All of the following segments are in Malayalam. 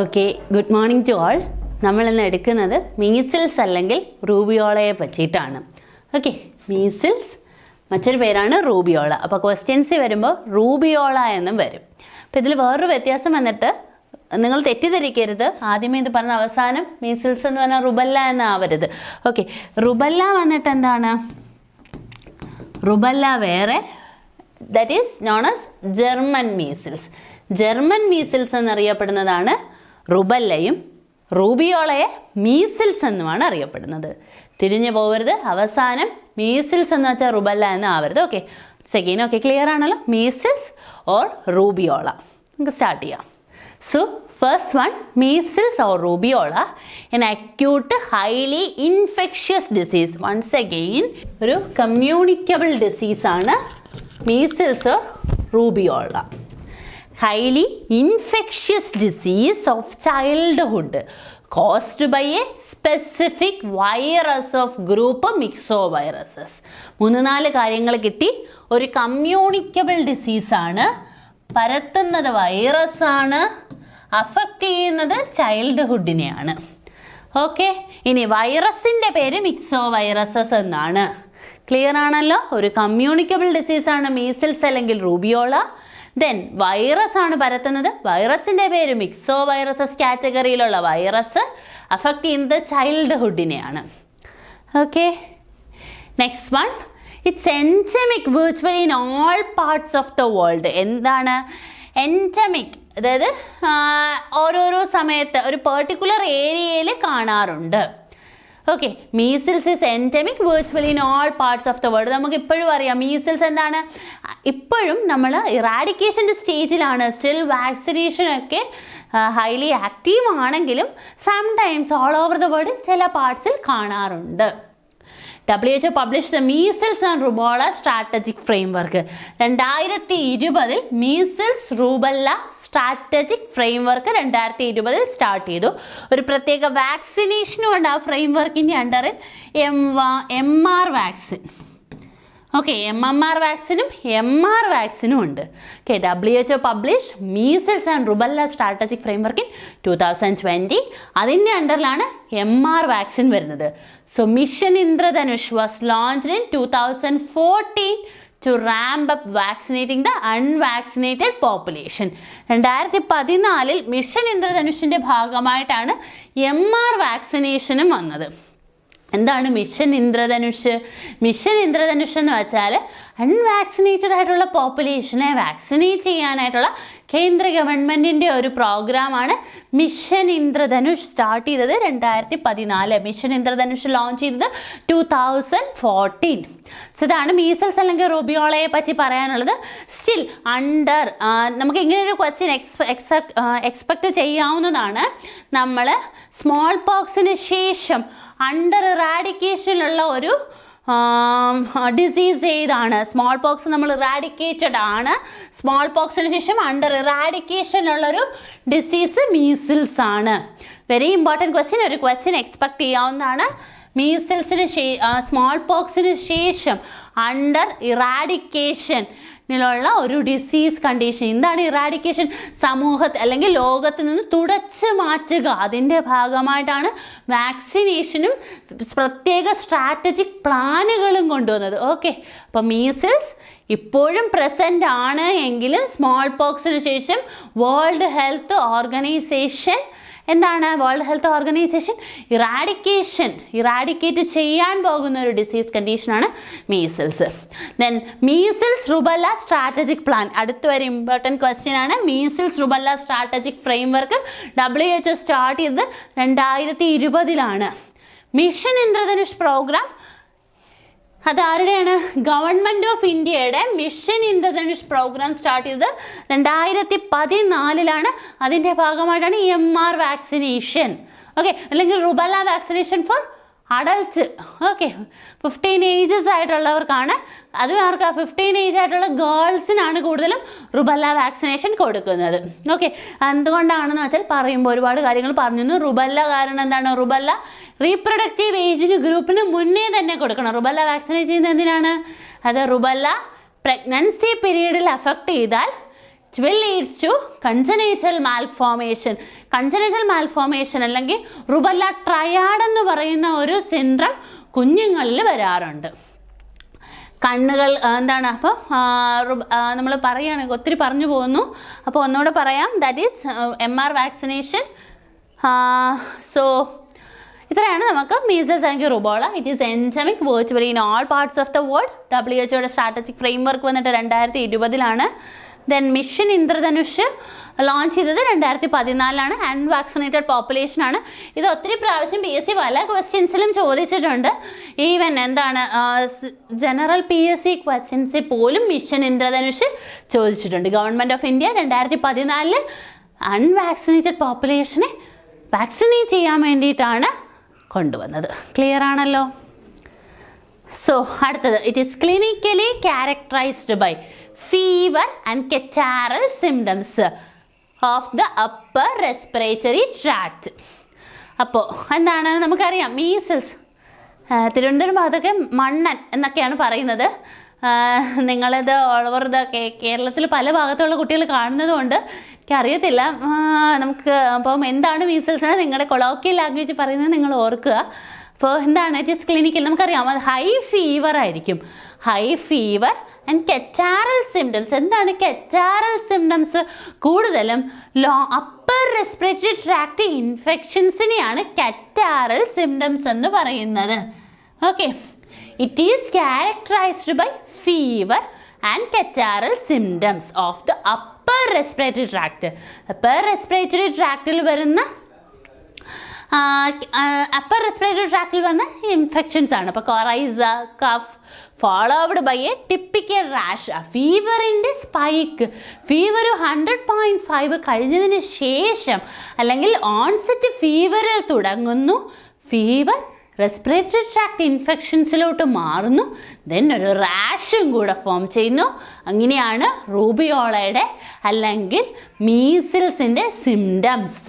Okay, good morning to all. നമ്മളിന്ന് എടുക്കുന്നത് മീസിൽസ് അല്ലെങ്കിൽ റൂബിയോളയെ പറ്റിയിട്ടാണ്. ഓക്കെ, മീസിൽസ് മറ്റൊരു പേരാണ് റൂബിയോള. അപ്പോൾ ക്വസ്റ്റ്യൻസ് വരുമ്പോൾ റൂബിയോള എന്നും വരും. അപ്പോൾ ഇതിൽ വേറൊരു വ്യത്യാസം വന്നിട്ട് നിങ്ങൾ തെറ്റിദ്ധരിക്കരുത്. ആദ്യമേ ഇത് പറഞ്ഞ അവസാനം മീസിൽസ് എന്ന് പറഞ്ഞാൽ റുബല്ല എന്നാവരുത്. ഓക്കെ, റുബല്ല വന്നിട്ട് എന്താണ്? റുബല്ല വേറെ, that is known as German measles. German measles എന്നറിയപ്പെടുന്നതാണ് റുബല്ലയും റൂബിയോളയെ മീസിൽസ് എന്നുമാണ് അറിയപ്പെടുന്നത്. തിരിഞ്ഞു പോകരുത്, അവസാനം മീസിൽസ് എന്ന് വെച്ചാൽ റുബല്ല എന്ന് ആവരുത്. Okay, second. ഓക്കെ, ക്ലിയർ ആണല്ലോ? Measles or rubeola. നമുക്ക് സ്റ്റാർട്ട് ചെയ്യാം. So first one, measles or rubeola, an acute highly infectious disease. Once again ഒരു കമ്മ്യൂണിക്കബിൾ ഡിസീസ് ആണ് measles or rubeola. Highly infectious disease of childhood caused by a specific virus of group myxoviruses. 3-4 കാര്യങ്ങൾ കിട്ടി. ഒരു കമ്മ്യൂണിക്കബിൾ ഡിസീസാണ്, പരത്തുന്നത് വൈറസ് ആണ്, അഫക്റ്റ് ചെയ്യുന്നത് ചൈൽഡ്ഹുഡിനെയാണ്. ഓക്കെ, ഇനി വൈറസിൻ്റെ പേര് മിക്സോവൈറസസ് എന്നാണ്. ക്ലിയർ ആണല്ലോ? ഒരു കമ്മ്യൂണിക്കബിൾ ഡിസീസാണ് മീസിൽസ് അല്ലെങ്കിൽ റൂബിയോള. ദെൻ വൈറസ് ആണ് പരത്തുന്നത്, വൈറസിൻ്റെ പേര് മിക്സോവൈറസസ് കാറ്റഗറിയിലുള്ള വൈറസ്, അഫക്റ്റ് ചെയ്യുന്നത് ചൈൽഡ്ഹുഡിനെയാണ്. Okay, next one, it's endemic virtually in all parts of the world. എന്താണ് എൻഡമിക്? അതായത് ഓരോരോ സമയത്ത് ഒരു പെർട്ടിക്കുലർ ഏരിയയിൽ കാണാറുണ്ട്. Okay, measles is endemic virtually in all parts of the world. നമുക്ക് ഇപ്പോഴും അറിയാം മീസിൽസ് എന്താണ്. ഇപ്പോഴും നമ്മൾ ഇറാഡിക്കേഷൻ്റെ സ്റ്റേജിലാണ്. സ്റ്റിൽ വാക്സിനേഷൻ ഒക്കെ ഹൈലി ആക്റ്റീവ് ആണെങ്കിലും sometimes all over the world ചില പാർട്സിൽ കാണാറുണ്ട്. WHO published the Measles and Rubeola Strategic Framework. 2020 measles rubella strategic framework 2020 start ചെയ്തു. ഒരു പ്രത്യേക വാക്സിനേഷനും ഉണ്ട് ആ ഫ്രെയിംവർക്കിൻ്റെ അണ്ടറിൽ, MR വാക്സിൻ. ഓക്കെ, MMR വാക്സിനും MR വാക്സിനും ഉണ്ട്. Okay, WHO published measles and rubella strategic framework in 2020. അതിൻ്റെ അണ്ടറിലാണ് MR വാക്സിൻ വരുന്നത്. So mission Indradhanush was launched in 2014 to ramp up vaccinating the unvaccinated population. 2014 മിഷൻ ഇന്ദ്രധനുഷിൻ്റെ ഭാഗമായിട്ടാണ് MR വാക്സിനേഷനും വന്നത്. എന്താണ് മിഷൻ ഇന്ദ്രധനുഷ്? മിഷൻ ഇന്ദ്രധനുഷ് എന്ന് വെച്ചാൽ അൺവാക്സിനേറ്റഡ് ആയിട്ടുള്ള പോപ്പുലേഷനെ വാക്സിനേറ്റ് ചെയ്യാനായിട്ടുള്ള കേന്ദ്ര ഗവൺമെൻറ്റിൻ്റെ ഒരു പ്രോഗ്രാമാണ് മിഷൻ ഇന്ദ്രധനുഷ്. സ്റ്റാർട്ട് ചെയ്തത് 2014. മിഷൻ ഇന്ദ്രധനുഷ് ലോഞ്ച് ചെയ്തത് 2014. സോ ഇതാണ് മീസൽസ് അല്ലെങ്കിൽ റൂബിയോളയെ പറ്റി പറയാനുള്ളത്. സ്റ്റിൽ അണ്ടർ നമുക്ക് ഇങ്ങനെയൊരു ക്വസ്റ്റ്യൻ എക്സ്പെക്റ്റ് ചെയ്യാവുന്നതാണ്. നമ്മൾ സ്മോൾ പോക്സിന് ശേഷം അണ്ടർ ഇറാഡിക്കേഷനിലുള്ള ഒരു ഡിസീസ് ഏതാണ്? സ്മോൾ പോക്സ് നമ്മൾ ഇറാഡിക്കേറ്റഡ് ആണ്. സ്മോൾ പോക്സിന് ശേഷം അണ്ടർ ഇറാഡിക്കേഷനുള്ളൊരു ഡിസീസ് മീസിൽസ് ആണ്. Very important question. ഒരു ക്വസ്റ്റ്യൻ എക്സ്പെക്ട് ചെയ്യാവുന്നതാണ്. മീസിൽസിന് സ്മോൾ പോക്സിന് ശേഷം അണ്ടർ ഇറാഡിക്കേഷനിലുള്ള ഒരു ഡിസീസ് കണ്ടീഷൻ. എന്താണ് ഇറാഡിക്കേഷൻ? സമൂഹത്തിൽ അല്ലെങ്കിൽ ലോകത്ത് നിന്ന് തുടച്ചു മാറ്റുക. അതിൻ്റെ ഭാഗമായിട്ടാണ് വാക്സിനേഷനും പ്രത്യേക സ്ട്രാറ്റജിക് പ്ലാനുകളും കൊണ്ടുവന്നത്. ഓക്കെ, അപ്പോൾ മീസിൽസ് ഇപ്പോഴും പ്രസൻ്റ് ആണ് എങ്കിലും സ്മോൾ പോക്സിന് ശേഷം വേൾഡ് ഹെൽത്ത് ഓർഗനൈസേഷൻ ഇറാഡിക്കേറ്റ് ചെയ്യാൻ പോകുന്ന ഒരു ഡിസീസ് കണ്ടീഷനാണ് measles. Then measles rubella strategic plan. അടുത്ത ഒരു ഇമ്പോർട്ടൻറ്റ് ക്വസ്റ്റ്യൻ ആണ്. Measles rubella strategic framework WHO start ചെയ്തത് 2020. മിഷൻ ഇന്ദ്രധനുഷ് പ്രോഗ്രാം അതാരുടെയാണ്? ഗവൺമെൻറ് ഓഫ് ഇന്ത്യയുടെ മിഷൻ ഇന്ദ്രധനുഷ് പ്രോഗ്രാം സ്റ്റാർട്ട് ചെയ്തത് 2014. അതിൻ്റെ ഭാഗമായിട്ടാണ് MR വാക്സിനേഷൻ. ഓക്കെ, അല്ലെങ്കിൽ rubella vaccination for adults. Okay, 15 ages ആയിട്ടുള്ളവർക്കാണ്. അതും ആർക്കാ? 15 ഏജ് ആയിട്ടുള്ള ഗേൾസിനാണ് കൂടുതലും റുബല്ല വാക്സിനേഷൻ കൊടുക്കുന്നത്. ഓക്കെ, എന്തുകൊണ്ടാണെന്ന് വെച്ചാൽ പറയുമ്പോൾ ഒരുപാട് കാര്യങ്ങൾ പറഞ്ഞു. റുബല്ല കാരണം എന്താണ്? റുബല്ല റീപ്രൊഡക്റ്റീവ് ഏജിന് ഗ്രൂപ്പിന് മുന്നേ തന്നെ കൊടുക്കണം. റുബല്ല വാക്സിനേറ്റ് ചെയ്യുന്നത് എന്തിനാണ്? അത് റുബല്ല പ്രഗ്നൻസി പീരീഡിൽ അഫക്റ്റ് ചെയ്താൽ will leads to congenital malformation. Congenital malformation അല്ലെങ്കിൽ റുബല്ല ട്രയാഡ് എന്ന് പറയുന്ന ഒരു സിൻഡ്രം കുഞ്ഞുങ്ങളിൽ വരാറുണ്ട്. കണ്ണുകൾ എന്താണ്, അപ്പോൾ നമ്മൾ പറയുകയാണെങ്കിൽ ഒത്തിരി പറഞ്ഞു പോകുന്നു, അപ്പോൾ ഒന്നുകൂടെ പറയാം. That is MR vaccination. So ഇത്രയാണ് നമുക്ക് measles and rubeola. It is endemic virtually in all parts of the world. WHO strategic framework വന്നിട്ട് 2020 ദെൻ മിഷൻ ഇന്ദ്രധനുഷ് ലോഞ്ച് ചെയ്തത് 2014 അൺവാക്സിനേറ്റഡ് പോപ്പുലേഷൻ ആണ്. ഇത് ഒത്തിരി പ്രാവശ്യം PSC പല ക്വസ്റ്റ്യൻസിലും ചോദിച്ചിട്ടുണ്ട്. ഈവൻ എന്താണ് ജനറൽ PSC ക്വസ്റ്റ്യൻസിൽ പോലും മിഷൻ ഇന്ദ്രധനുഷ് ചോദിച്ചിട്ടുണ്ട്. ഗവൺമെൻറ് ഓഫ് ഇന്ത്യ 2014 അൺവാക്സിനേറ്റഡ് പോപ്പുലേഷനെ വാക്സിനേറ്റ് ചെയ്യാൻ വേണ്ടിയിട്ടാണ് കൊണ്ടുവന്നത്. ക്ലിയർ ആണല്ലോ? സോ അടുത്തത്, it is clinically characterized by fever and catarrhal symptoms of the upper respiratory tract. അപ്പോൾ എന്താണ്, നമുക്കറിയാം മീസൽസ് തിരുവനന്തപുരം ഭാഗത്തൊക്കെ മണ്ണൻ എന്നൊക്കെയാണ് പറയുന്നത്. നിങ്ങളിത് ഓൾ ഓവർ ദ കേരളത്തിൽ പല ഭാഗത്തുള്ള കുട്ടികൾ കാണുന്നത് കൊണ്ട് എനിക്കറിയത്തില്ല. നമുക്ക് അപ്പം എന്താണ് മീസൽസ് എന്ന് നിങ്ങളുടെ കൊളോക്കിയൽ ലാംഗ്വേജ് പറയുന്നത് നിങ്ങൾ ഓർക്കുക. അപ്പോൾ എന്താണ്, ഇറ്റ് ഈസ് ക്ലിനിക്കൽ, നമുക്കറിയാം അത് ഹൈ ഫീവർ ആയിരിക്കും. High fever and catarrhal symptoms. എന്താണ് കെറ്റാറൽ സിംറ്റംസ്? കൂടുതലും അപ്പർ റെസ്പിറേറ്ററി ട്രാക്ട് ഇൻഫെക്ഷൻസിനെയാണ് കെറ്റാറൽ സിംറ്റംസ് എന്ന് പറയുന്നത്. Okay, it is characterized by fever and catarrhal symptoms of the upper respiratory tract. Upper respiratory ട്രാക്റ്റിൽ വരുന്ന അപ്പർ റെസ്പിറേറ്ററി ട്രാക്റ്റിൽ വരുന്ന ഇൻഫെക്ഷൻസ് ആണ്. അപ്പോൾ coryza, cough, followed by a typical rash. ഫീവറിൻ്റെ സ്പൈക്ക്, ഫീവർ 100.5 കഴിഞ്ഞതിന് ശേഷം അല്ലെങ്കിൽ ഓൺസെറ്റ് ഫീവറിൽ തുടങ്ങുന്നു, ഫീവർ റെസ്പിറേറ്ററി ട്രാക്ട് ഇൻഫെക്ഷൻസിലോട്ട് മാറുന്നു, ദെൻ ഒരു റാഷും കൂടെ ഫോം ചെയ്യുന്നു. അങ്ങനെയാണ് റൂബിയോളയുടെ അല്ലെങ്കിൽ മീസിൽസിൻ്റെ സിംറ്റംസ്.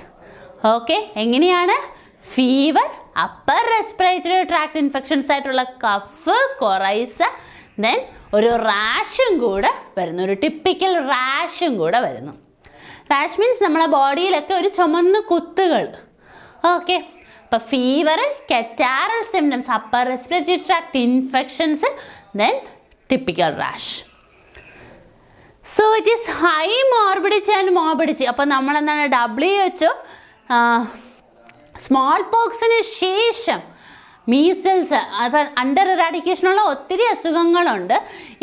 ഓക്കെ, എങ്ങനെയാണ്? Fever, upper respiratory tract infections ആയിട്ടുള്ള കഫ്, കൊറൈസ, ദെൻ ഒരു റാഷും കൂടെ വരുന്നു, ഒരു ടിപ്പിക്കൽ റാഷും കൂടെ വരുന്നു. റാഷ് മീൻസ് നമ്മളെ ബോഡിയിലൊക്കെ ഒരു ചുമന്ന കുത്തുകൾ. ഓക്കെ, അപ്പോൾ fever, catarrhal symptoms, upper respiratory tract infections, then typical rash. So it is high morbidity and morbidity. അപ്പോൾ നമ്മളെന്താണ് WHO സ്മോൾ പോക്സിന് ശേഷം മീസൽസ്, അപ്പം അണ്ടർ ഇറാഡിക്കേഷനുള്ള ഒത്തിരി അസുഖങ്ങളുണ്ട്.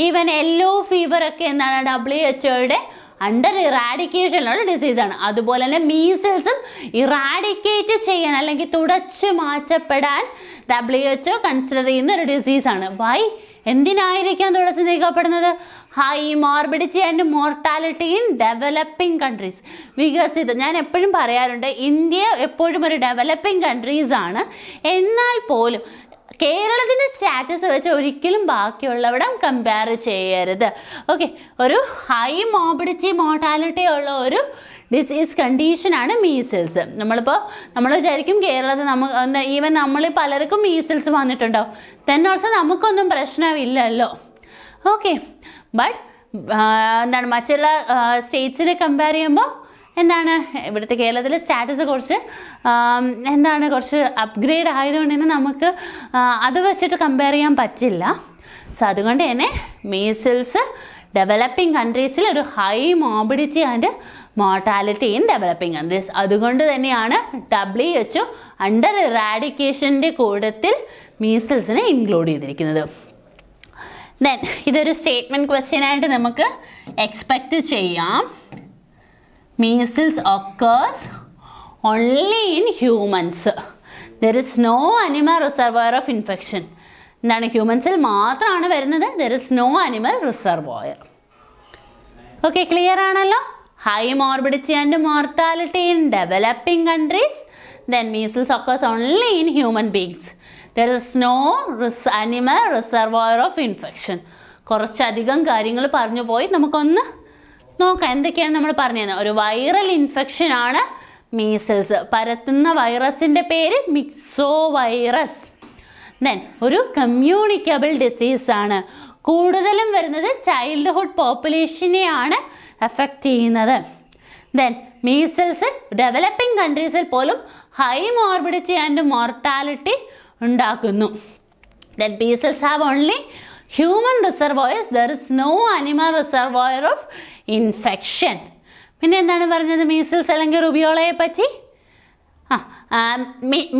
ഈവൻ യെല്ലോ ഫീവറൊക്കെ എന്താണ് WHO അണ്ടർ ഇറാഡിക്കേഷനുള്ള ഡിസീസാണ്. അതുപോലെ തന്നെ മീസൽസും ഇറാഡിക്കേറ്റ് ചെയ്യാൻ അല്ലെങ്കിൽ തുടച്ചു മാറ്റപ്പെടാൻ WHO കൺസിഡർ ചെയ്യുന്ന ഒരു ഡിസീസാണ്. വൈ? എന്തിനായിരിക്കാം തുടച്ചു നീക്കപ്പെടുന്നത്? High morbidity and mortality in developing countries. വികസിത, ഞാൻ എപ്പോഴും പറയാറുണ്ട്, ഇന്ത്യ എപ്പോഴും ഒരു ഡെവലപ്പിംഗ് കൺട്രീസ് ആണ്. എന്നാൽ പോലും കേരളത്തിൻ്റെ സ്റ്റാറ്റസ് വെച്ച് ഒരിക്കലും ബാക്കിയുള്ളവിടം കമ്പയർ ചെയ്യരുത്. ഓക്കെ, ഒരു ഹൈ മോർബിഡിറ്റി മോർട്ടാലിറ്റി ഉള്ള ഒരു ഡിസീസ് കണ്ടീഷനാണ് മീസിൽസ്. നമ്മൾ വിചാരിക്കും കേരളത്തിൽ ഈവൻ നമ്മൾ പലർക്കും മീസിൽസ് വന്നിട്ടുണ്ടാവും. ദെൻ ഓൾസോ നമുക്കൊന്നും പ്രശ്നമില്ലല്ലോ. ഓക്കെ, ബട്ട് എന്താണ് മറ്റുള്ള സ്റ്റേറ്റ്സിനെ കമ്പയർ ചെയ്യുമ്പോൾ എന്താണ് ഇവിടുത്തെ കേരളത്തിലെ സ്റ്റാറ്റസ് കുറച്ച് കുറച്ച് അപ്ഗ്രേഡ് ആയതുകൊണ്ട് തന്നെ നമുക്ക് അത് വെച്ചിട്ട് കമ്പയർ ചെയ്യാൻ പറ്റില്ല. സോ അതുകൊണ്ട് തന്നെ മീസിൽസ് ഡെവലപ്പിംഗ് കൺട്രീസിൽ ഒരു high morbidity and mortality in developing countries. അതുകൊണ്ട് തന്നെയാണ് WHO അണ്ടർ ഇറാഡിക്കേഷൻ്റെ കൂട്ടത്തിൽ മീസിൽസിനെ ഇൻക്ലൂഡ് ചെയ്തിരിക്കുന്നത്. ദെൻ ഇതൊരു സ്റ്റേറ്റ്മെൻറ്റ് ക്വസ്റ്റ്യൻ ആയിട്ട് നമുക്ക് എക്സ്പെക്റ്റ് ചെയ്യാം. Measles occurs only in humans. There is no animal reservoir of infection. എന്താണ് ഹ്യൂമൻസിൽ മാത്രമാണ് വരുന്നത്. There is no animal reservoir. Okay, clear ആണല്ലോ? High morbidity and mortality in developing countries. Then measles occurs only in human beings. There is no animal reservoir of infection. കുറച്ചധികം കാര്യങ്ങൾ പറഞ്ഞു പോയി. നമുക്കൊന്ന് നോക്കാം എന്തൊക്കെയാണ് നമ്മൾ പറഞ്ഞത്. ഒരു വൈറൽ ഇൻഫെക്ഷൻ ആണ് മീസൽസ്. പരത്തുന്ന വൈറസിൻ്റെ പേര് മിക്സോ വൈറസ്. ദെൻ ഒരു കമ്മ്യൂണിക്കബിൾ ഡിസീസാണ്. കൂടുതലും വരുന്നത് ചൈൽഡ്ഹുഡ് പോപ്പുലേഷനെയാണ് എഫക്റ്റ് ചെയ്യുന്നത്. ദെൻ മീസിൽസ് ഡെവലപ്പിംഗ് കൺട്രീസിൽ പോലും ഹൈ മോർബിഡിറ്റി ആൻഡ് മോർട്ടാലിറ്റി ഉണ്ടാക്കുന്നു. Then measles have only human reservoirs, there is no animal reservoir of infection. പിന്നെ എന്താണ് പറഞ്ഞത് മീസിൽസ് അല്ലെങ്കിൽ റുബിയോളയെ പറ്റി?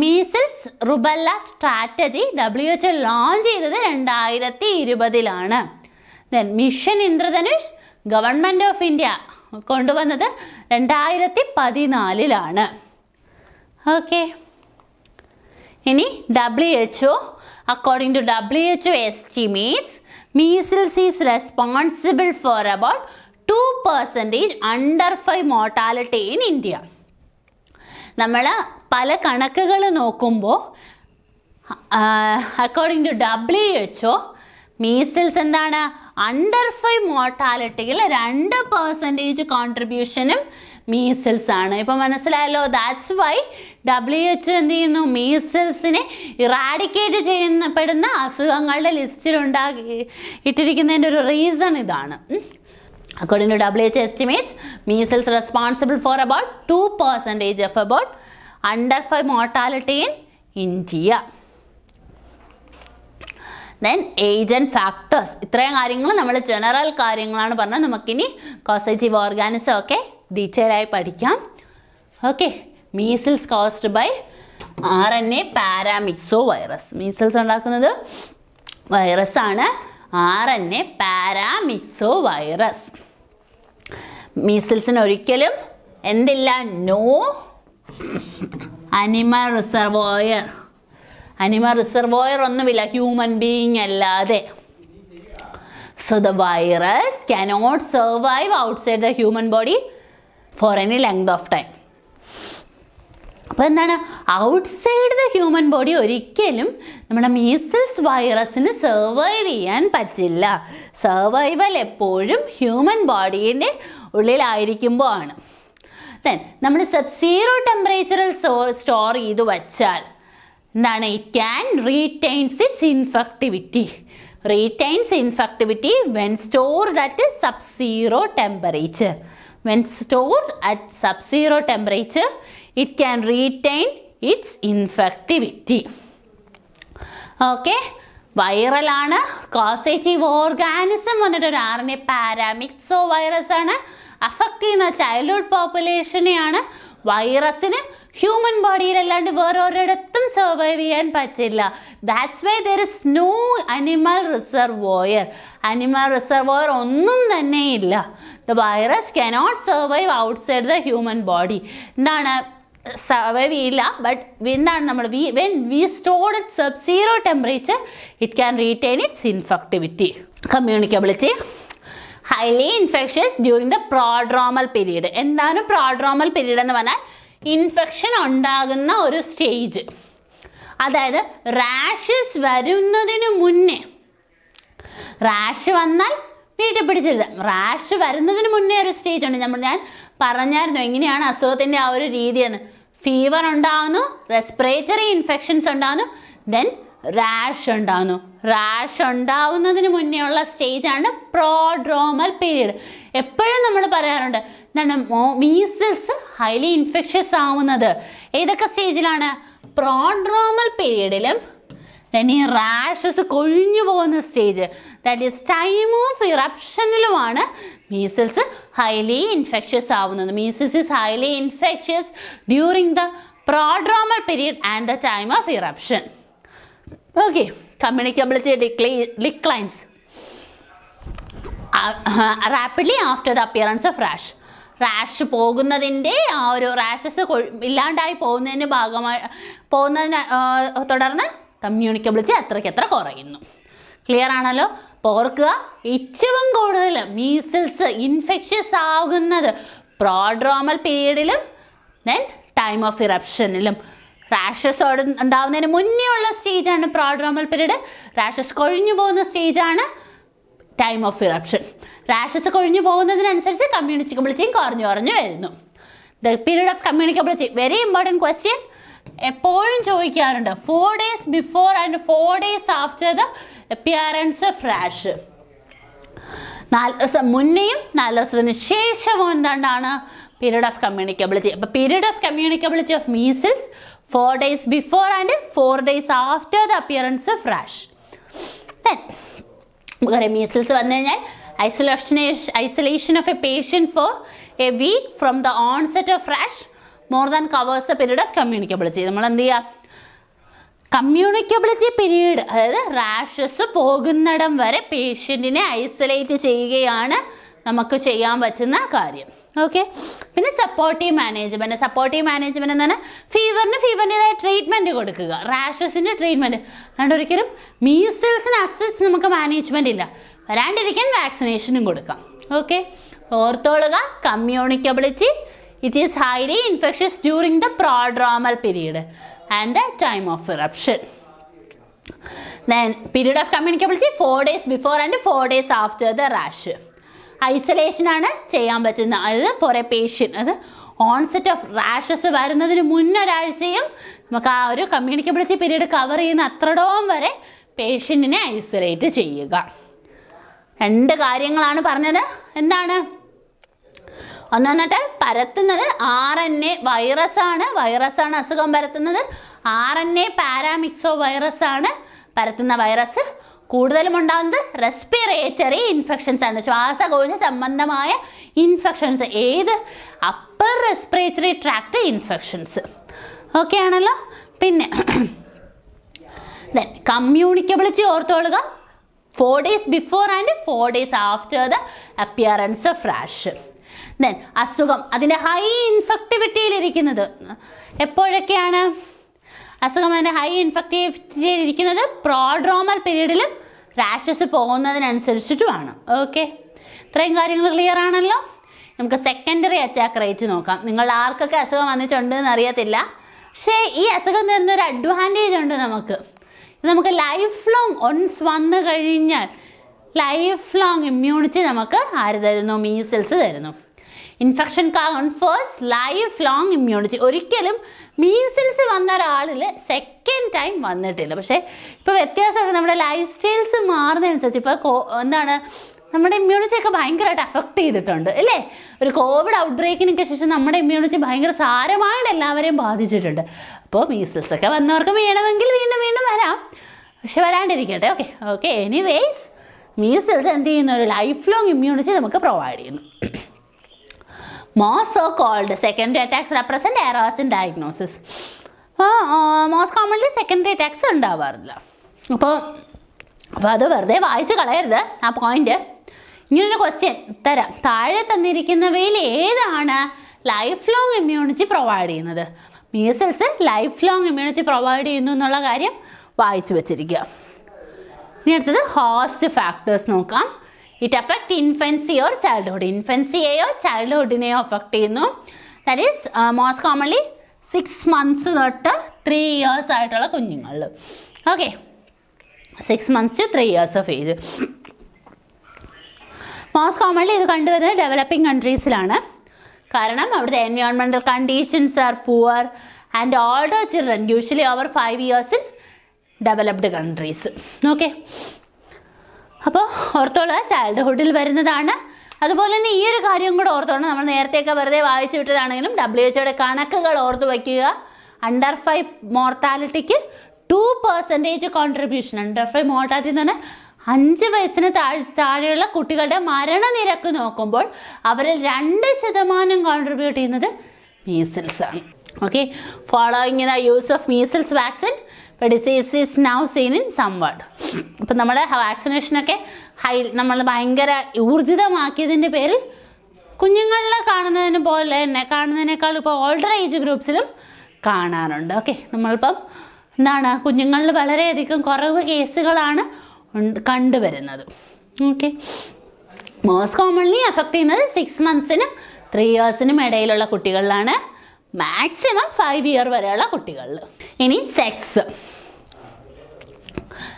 Measles rubella strategy WHO launch ചെയ്തത് 2020. Then mission Indradhanush government of India കൊണ്ടുവന്നത് 2014. ഓക്കെ, ഇനി WHO, according to WHO estimates, measles is responsible for about 2% under 5 mortality in India. നമ്മൾ പല കണക്കുകൾ നോക്കുമ്പോൾ അക്കോർഡിംഗ് ടു WHO മീസിൽസ് എന്താണ് അണ്ടർ 5 മോർട്ടാലിറ്റിയിൽ 2% കോൺട്രിബ്യൂഷനും മീസിൽസ് ആണ്. ഇപ്പം മനസ്സിലായല്ലോ. ദാറ്റ്സ് വൈ WHO എന്ത് ചെയ്യുന്നു? മീസിൽസിനെ ഇറാഡിക്കേറ്റ് ചെയ്യപ്പെടുന്ന അസുഖങ്ങളുടെ ലിസ്റ്റിൽ ഇട്ടിരിക്കുന്നതിൻ്റെ ഒരു റീസൺ ഇതാണ്. According to WHO estimates, measles responsible for about 2% of about under 5 mortality in India. Then age and factors. ഇത്രയും കാര്യങ്ങൾ നമ്മൾ ജനറൽ കാര്യങ്ങളാണ് പറഞ്ഞത്. നമുക്കിനി കോസേറ്റീവ് ഓർഗാനിസം ഒക്കെ ഡീറ്റെയിൽ ആയി പഠിക്കാം. Okay, measles caused by RNA paramyxo virus. Measles ഉണ്ടാക്കുന്നത് വൈറസ് ആണ്, RNA പാരാമിക്സോ വൈറസ്. മീസിൽസിന് ഒരിക്കലും എന്തില്ല? No animal reservoir. Animal reservoir ഒന്നുമില്ല ഹ്യൂമൻ ബീയിങ് അല്ലാതെ. So the virus cannot survive outside the human body for any length of time. അപ്പോൾ എന്താണ്? ഔട്ട്സൈഡ് ദ ഹ്യൂമൻ ബോഡി ഒരിക്കലും നമ്മുടെ മീസിൽസ് വൈറസിന് സർവൈവ് ചെയ്യാൻ പറ്റില്ല. സർവൈവൽ എപ്പോഴും ഹ്യൂമൻ ബോഡീൻ്റെ ഉള്ളിലായിരിക്കുമ്പോൾ ആണ്. ദെൻ നമ്മൾ സബ്സീറോ ടെമ്പറേച്ചറിൽ സ്റ്റോർ ചെയ്ത് വച്ചാൽ എന്താണ്? It can retains its infectivity. Retains infectivity when stored at subzero temperature. When stored at sub-zero temperature, it can retain its infectivity. Okay, viral ആണ്, കോസേറ്റീവ് ഓർഗാനിസം വന്നിട്ട് ഒരു RNA പാരാമിക്സോ വൈറസ് ആണ്. അഫക്റ്റ് ചെയ്യുന്ന ചൈൽഡ്ഹുഡ് പോപ്പുലേഷനെയാണ്. വൈറസിന് ഹ്യൂമൻ ബോഡിയിൽ അല്ലാണ്ട് വേറെ ഒരിടത്തും സർവൈവ് ചെയ്യാൻ പറ്റില്ല. That's why there is no animal reservoir. Animal reservoir ഒന്നും തന്നെ ഇല്ല. The virus cannot survive outside the human body. എന്താണ്? സർവൈവ് ചെയ്യില്ല. ബട്ട് എന്താണ് നമ്മൾ when we stored at subzero temperature it can retain its infectivity. Communicability highly infectious during the prodromal period. എന്താണ് പ്രോഡ്രോമൽ പീരീഡ് എന്ന് പറഞ്ഞാൽ? ഇൻഫെക്ഷൻ ഉണ്ടാകുന്ന ഒരു സ്റ്റേജ്. അതായത് റാഷസ് വരുന്നതിന് മുന്നേ. റാഷ് വന്നാൽ വീട്ടിൽ പിടിച്ചിരുത്. റാഷ് വരുന്നതിന് മുന്നേ ഒരു സ്റ്റേജ് ഉണ്ട്. ഞാൻ പറഞ്ഞായിരുന്നു എങ്ങനെയാണ് അസുഖത്തിൻ്റെ ആ ഒരു രീതിയെന്ന്. ഫീവർ ഉണ്ടാകുന്നു, റെസ്പിറേറ്ററി ഇൻഫെക്ഷൻസ് ഉണ്ടാകുന്നു, ദെൻ റാഷ് ഉണ്ടാകുന്നു. റാഷ് ഉണ്ടാവുന്നതിന് മുന്നേ ഉള്ള സ്റ്റേജാണ് പ്രോഡ്രോമൽ പീരീഡ്. എപ്പോഴും നമ്മൾ പറയാറുണ്ട് എന്താണ്? മീസിൽസ് ഹൈലി ഇൻഫെക്ഷ്യസ് ആവുന്നത് ഏതൊക്കെ സ്റ്റേജിലാണ്? പ്രോഡ്രോമൽ പീരീഡിലും ദെൻ ഈ റാഷസ് കൊഴിഞ്ഞു പോകുന്ന stage, that is time of ഇറപ്ഷനിലുമാണ് മീസിൽസ് ഹൈലി ഇൻഫെക്ഷ്യസ് ആവുന്നത്. Measles is highly infectious during the prodromal period and the time of eruption. Okay, communicability declines rapidly after the appearance of rash. Rash പോകുന്നതിൻ്റെ ആ ഒരു റാഷസ് ഇല്ലാണ്ടായി പോകുന്നതിന് തുടർന്ന് കമ്മ്യൂണിക്കബിലിറ്റി അത്രയ്ക്കത്ര കുറയുന്നു. ക്ലിയർ ആണല്ലോ? അപ്പോൾ ഓർക്കുക, ഏറ്റവും കൂടുതൽ മീസിൽസ് ഇൻഫെക്ഷ്യസ് ആകുന്നത് പ്രോഡ്രോമൽ പീരീഡിലും ദെൻ ടൈം ഓഫ് ഇറപ്ഷനിലും. റാഷസ് ഉണ്ടാവുന്നതിന് മുന്നേ ഉള്ള സ്റ്റേജാണ് പ്രോഡ്രോമൽ പീരീഡ്. റാഷസ് കൊഴിഞ്ഞു പോകുന്ന സ്റ്റേജാണ് ടൈം ഓഫ് ഇറപ്ഷൻ. റാഷസ് കൊഴിഞ്ഞു പോകുന്നതിനനുസരിച്ച് കമ്മ്യൂണിക്കബിലിറ്റിയും കുറഞ്ഞു വരുന്നു. The period of communicability, very important question, എപ്പോഴും ചോദിക്കാറുണ്ട്. 4 days before and 4 days after the appearance of rash. 4 ദിവസം മുന്നേയും 4 ദിവസത്തിന് ശേഷവും എന്താണ് പീരീഡ് ഓഫ് കമ്മ്യൂണിക്കബിലിറ്റി. അപ്പോൾ period of communicability of measles 4 days before and 4 days after the appearance of rash. Then measles വന്നു കഴിഞ്ഞാൽ isolation of a patient for a week from the onset of rash more than covers the period of communicability. നമ്മൾ എന്ത് ചെയ്യുക, കമ്മ്യൂണിക്കബിലിറ്റി പീരീഡ്, അതായത് റാഷസ് പോകുന്നിടം വരെ പേഷ്യൻറ്റിനെ ഐസൊലേറ്റ് ചെയ്യുകയാണ് നമുക്ക് ചെയ്യാൻ പറ്റുന്ന കാര്യം. ഓക്കെ. പിന്നെ സപ്പോർട്ടീവ് മാനേജ്മെൻറ്റ് എന്ന് പറഞ്ഞാൽ ഫീവറിൻ്റെതായ ട്രീറ്റ്മെൻറ്റ് കൊടുക്കുക, റാഷസിൻ്റെ ട്രീറ്റ്മെൻറ്റ്. അതുകൊണ്ട് ഒരിക്കലും മീസിൽസിന് അസിസ്റ്റ് നമുക്ക് മാനേജ്മെൻ്റ് ഇല്ല, വരാണ്ടിരിക്കാൻ വാക്സിനേഷനും കൊടുക്കാം. ഓക്കെ. ഓർത്തോളുക, communicability it is highly infectious during the prodromal period and the time of eruption. Then period of communicability 4 days before and 4 days after the rash. Isolation ആണ് ചെയ്യാൻ പറ്റുന്ന, അതായത് ഫോർ എ പേഷ്യൻറ്റ്, അത് ഓൺസെറ്റ് ഓഫ് റാഷസ് വരുന്നതിന് മുന്നൊരാഴ്ചയും നമുക്ക് ആ ഒരു കമ്മ്യൂണിക്കബിലിറ്റി പീരീഡ് കവർ ചെയ്യുന്ന അത്രടോം വരെ പേഷ്യൻറ്റിനെ ഐസൊലേറ്റ് ചെയ്യുക. 2 കാര്യങ്ങളാണ് പറഞ്ഞത്. എന്താണ്? ഒന്നെന്നിട്ട് പരത്തുന്നത് RNA വൈറസാണ് അസുഖം പരത്തുന്നത്. RNA പാരാമിക്സോ വൈറസാണ് പരത്തുന്ന വൈറസ്. കൂടുതലും ഉണ്ടാകുന്നത് റെസ്പിറേറ്ററി ഇൻഫെക്ഷൻസ് ആണ്, ശ്വാസകോശ സംബന്ധമായ ഇൻഫെക്ഷൻസ്. ഏത്? Upper respiratory tract infections. Okay ആണല്ലോ. പിന്നെ കമ്മ്യൂണിക്കബിലിറ്റി ഓർത്തോളുക, 4 days before and 4 days after the appearance of rash. Then അസുഖം അതിൻ്റെ ഹൈ ഇൻഫെക്റ്റിവിറ്റിയിലിരിക്കുന്നത് എപ്പോഴൊക്കെയാണ്? അസുഖം അതിൻ്റെ ഹൈ ഇൻഫെക്റ്റിവിറ്റിയിലിരിക്കുന്നത് പ്രോഡ്രോമൽ പീരീഡിലും റാഷസ് പോകുന്നതിനനുസരിച്ചിട്ടുമാണ്. ഓക്കെ. ഇത്രയും കാര്യങ്ങൾ ക്ലിയർ ആണല്ലോ. നമുക്ക് സെക്കൻഡറി അറ്റാക്ക് റേറ്റ് നോക്കാം. നിങ്ങൾ ആർക്കൊക്കെ അസുഖം വന്നിട്ടുണ്ടെന്ന് അറിയത്തില്ല, പക്ഷേ ഈ അസുഖം തരുന്നൊരു അഡ്വാൻറ്റേജ് ഉണ്ട് നമുക്ക്. ഇത് നമുക്ക് ലൈഫ് ലോങ് ഒൺസ് വന്നു കഴിഞ്ഞാൽ ലൈഫ് ലോങ് ഇമ്മ്യൂണിറ്റി നമുക്ക് ആര് തരുന്നു? മീസിൽസ് തരുന്നു. Infection confers life long immunity. ഒരിക്കലും മീസിൽസ് വന്ന ഒരാളിൽ സെക്കൻഡ് ടൈം വന്നിട്ടില്ല. പക്ഷേ ഇപ്പോൾ വ്യത്യാസമുണ്ട്, നമ്മുടെ ലൈഫ് സ്റ്റൈൽസ് മാറുന്നതനുസരിച്ച് ഇപ്പോൾ നമ്മുടെ ഇമ്മ്യൂണിറ്റി ഒക്കെ ഭയങ്കരമായിട്ട് അഫക്റ്റ് ചെയ്തിട്ടുണ്ട് അല്ലേ? ഒരു കോവിഡ് ഔട്ട് ബ്രേക്കിനൊക്കെ ശേഷം നമ്മുടെ ഇമ്മ്യൂണിറ്റി ഭയങ്കര സാരമായിട്ട് എല്ലാവരെയും ബാധിച്ചിട്ടുണ്ട്. അപ്പോൾ മീസിൽസ് ഒക്കെ വന്നവർക്ക് വേണമെങ്കിൽ വീണ്ടും വീണ്ടും വരാം, പക്ഷെ വരാണ്ടിരിക്കട്ടെ. ഓക്കെ. എനിവേസ് മീസിൽസ് എന്ത് ചെയ്യുന്നു? ഒരു ലൈഫ് ലോങ് ഇമ്മ്യൂണിറ്റി നമുക്ക് പ്രൊവൈഡ് ചെയ്യുന്നു. Most so-called secondary attacks represent errors in diagnosis. Most commonly secondary attacks ഉണ്ടാവാറില്ല. അപ്പോൾ അത് വെറുതെ വായിച്ച് കളയരുത് ആ പോയിന്റ്. ഇങ്ങനൊരു ക്വസ്റ്റ്യൻ തരാം, താഴെ തന്നിരിക്കുന്നവയിൽ ഏതാണ് ലൈഫ് ലോങ് ഇമ്മ്യൂണിറ്റി പ്രൊവൈഡ് ചെയ്യുന്നത്? Measles life long immunity provide ചെയ്യുന്നു എന്നുള്ള കാര്യം വായിച്ചു വെച്ചിരിക്കുക. ഇനി അടുത്തത് ഹോസ്റ്റ് ഫാക്ടേഴ്സ് നോക്കാം. It affect infancy or childhood. ഇൻഫൻസിയെയോ ചൈൽഡ്ഹുഡിനെയോ അഫക്റ്റ് ചെയ്യുന്നു. That is most commonly 6 months തൊട്ട് 3 years ആയിട്ടുള്ള കുഞ്ഞുങ്ങളിൽ. Okay. 6 months to 3 years of age. Most commonly ഇത് കണ്ടുവരുന്നത് ഡെവലപ്പിംഗ് കൺട്രീസിലാണ്. കാരണം അവിടുത്തെ environmental conditions are poor and older children usually over 5 years in developed countries. Okay. അപ്പോൾ ഓർത്തോളുക, ചൈൽഡ്ഹുഡിൽ വരുന്നതാണ്. അതുപോലെ തന്നെ ഈ ഒരു കാര്യം കൂടെ ഓർത്തോണം, നമ്മൾ നേരത്തെയൊക്കെ വെറുതെ വായിച്ചു വിട്ടതാണെങ്കിലും WHO കണക്കുകൾ ഓർത്തു വയ്ക്കുക. Under 5 മോർട്ടാലിറ്റിക്ക് 2% contribution. അണ്ടർ 5 മോർട്ടാലിറ്റി എന്ന് പറഞ്ഞാൽ 5 വയസ്സിന് താഴെയുള്ള കുട്ടികളുടെ മരണനിരക്ക് നോക്കുമ്പോൾ അവരിൽ 2% കോൺട്രിബ്യൂട്ട് ചെയ്യുന്നത് മീസിൽസ് ആണ്. Okay. Following the use of measles vaccine disease is now seen in somewhat. ഇപ്പം നമ്മുടെ വാക്സിനേഷനൊക്കെ നമ്മൾ ഭയങ്കര ഊർജിതമാക്കിയതിൻ്റെ പേരിൽ കുഞ്ഞുങ്ങളിൽ കാണുന്നതിനേക്കാൾ ഇപ്പോൾ ഓൾഡർ ഏജ് ഗ്രൂപ്പ്സിലും കാണാറുണ്ട്. ഓക്കെ. നമ്മളിപ്പം കുഞ്ഞുങ്ങളിൽ വളരെയധികം കുറവ് കേസുകളാണ് കണ്ടുവരുന്നത്. ഓക്കെ. മോസ്റ്റ് കോമൺലി അഫക്റ്റ് ചെയ്യുന്നത് 6 monthsനും 3 yearsനും ഇടയിലുള്ള കുട്ടികളിലാണ്. മാക്സിമം 5 year വരെയുള്ള കുട്ടികളിൽ. ഇനി സെക്സ്,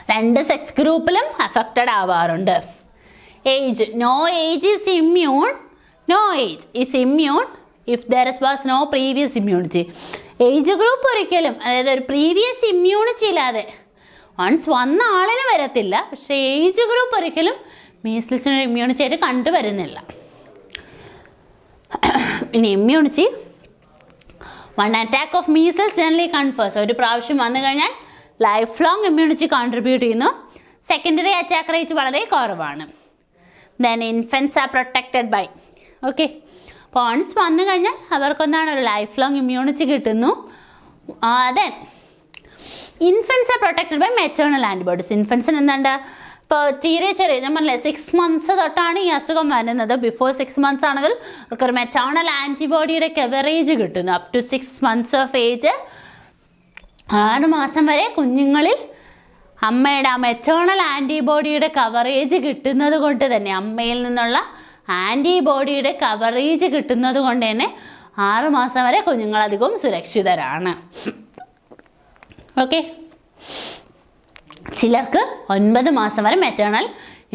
2 സെക്സ് ഗ്രൂപ്പിലും അഫക്റ്റഡ് ആവാറുണ്ട്. Age, no age is immune. No age is immune if there was no previous immunity. Age group ഒരിക്കലും, അതായത് ഒരു പ്രീവിയസ് ഇമ്മ്യൂണിറ്റി ഇല്ലാതെ വൺസ് വന്ന ആളിന് വരത്തില്ല, പക്ഷേ ഏജ് ഗ്രൂപ്പ് ഒരിക്കലും മീസിൽസിന് ഇമ്മ്യൂണിറ്റി ആയിട്ട് കണ്ടുവരുന്നില്ല. ഇനി immunity, one attack of measles generally confers, ഒരു പ്രാവശ്യം വന്നു കഴിഞ്ഞാൽ ലൈഫ് ലോങ് ഇമ്മ്യൂണിറ്റി കോൺട്രിബ്യൂട്ട് ചെയ്യുന്നു. സെക്കൻഡറി അറ്റാക്ക് റേറ്റ് വളരെ കുറവാണ്. Then infants are protected by, okay, അപ്പോൾ വൺസ് വന്നു കഴിഞ്ഞാൽ അവർക്കൊന്നാണ് ഒരു ലൈഫ് ലോങ് ഇമ്മ്യൂണിറ്റി കിട്ടുന്നു. Then infants are protected by maternal antibodies. ഇൻഫൻസിന് എന്താണ്ട് ഇപ്പോൾ തീരെ ചെറിയ, ഞാൻ പറഞ്ഞില്ലേ 6 months തൊട്ടാണ് ഈ അസുഖം വരുന്നത്. ബിഫോർ 6 months ആണെങ്കിൽ അവർക്കൊരു മെറ്റേണൽ ആൻറ്റിബോഡിയുടെ കവറേജ് കിട്ടുന്നു. Up to 6 months of age, 6 മാസം വരെ കുഞ്ഞുങ്ങളിൽ അമ്മയുടെ ആ മെറ്റേണൽ ആൻറ്റിബോഡിയുടെ കവറേജ് കിട്ടുന്നത് കൊണ്ട് തന്നെ, അമ്മയിൽ നിന്നുള്ള ആൻറ്റിബോഡിയുടെ കവറേജ് കിട്ടുന്നത് കൊണ്ട് തന്നെ 6 മാസം വരെ കുഞ്ഞുങ്ങളധികവും സുരക്ഷിതരാണ്. ഓക്കെ, ചിലർക്ക് 9 മാസം വരെ മെറ്റേണൽ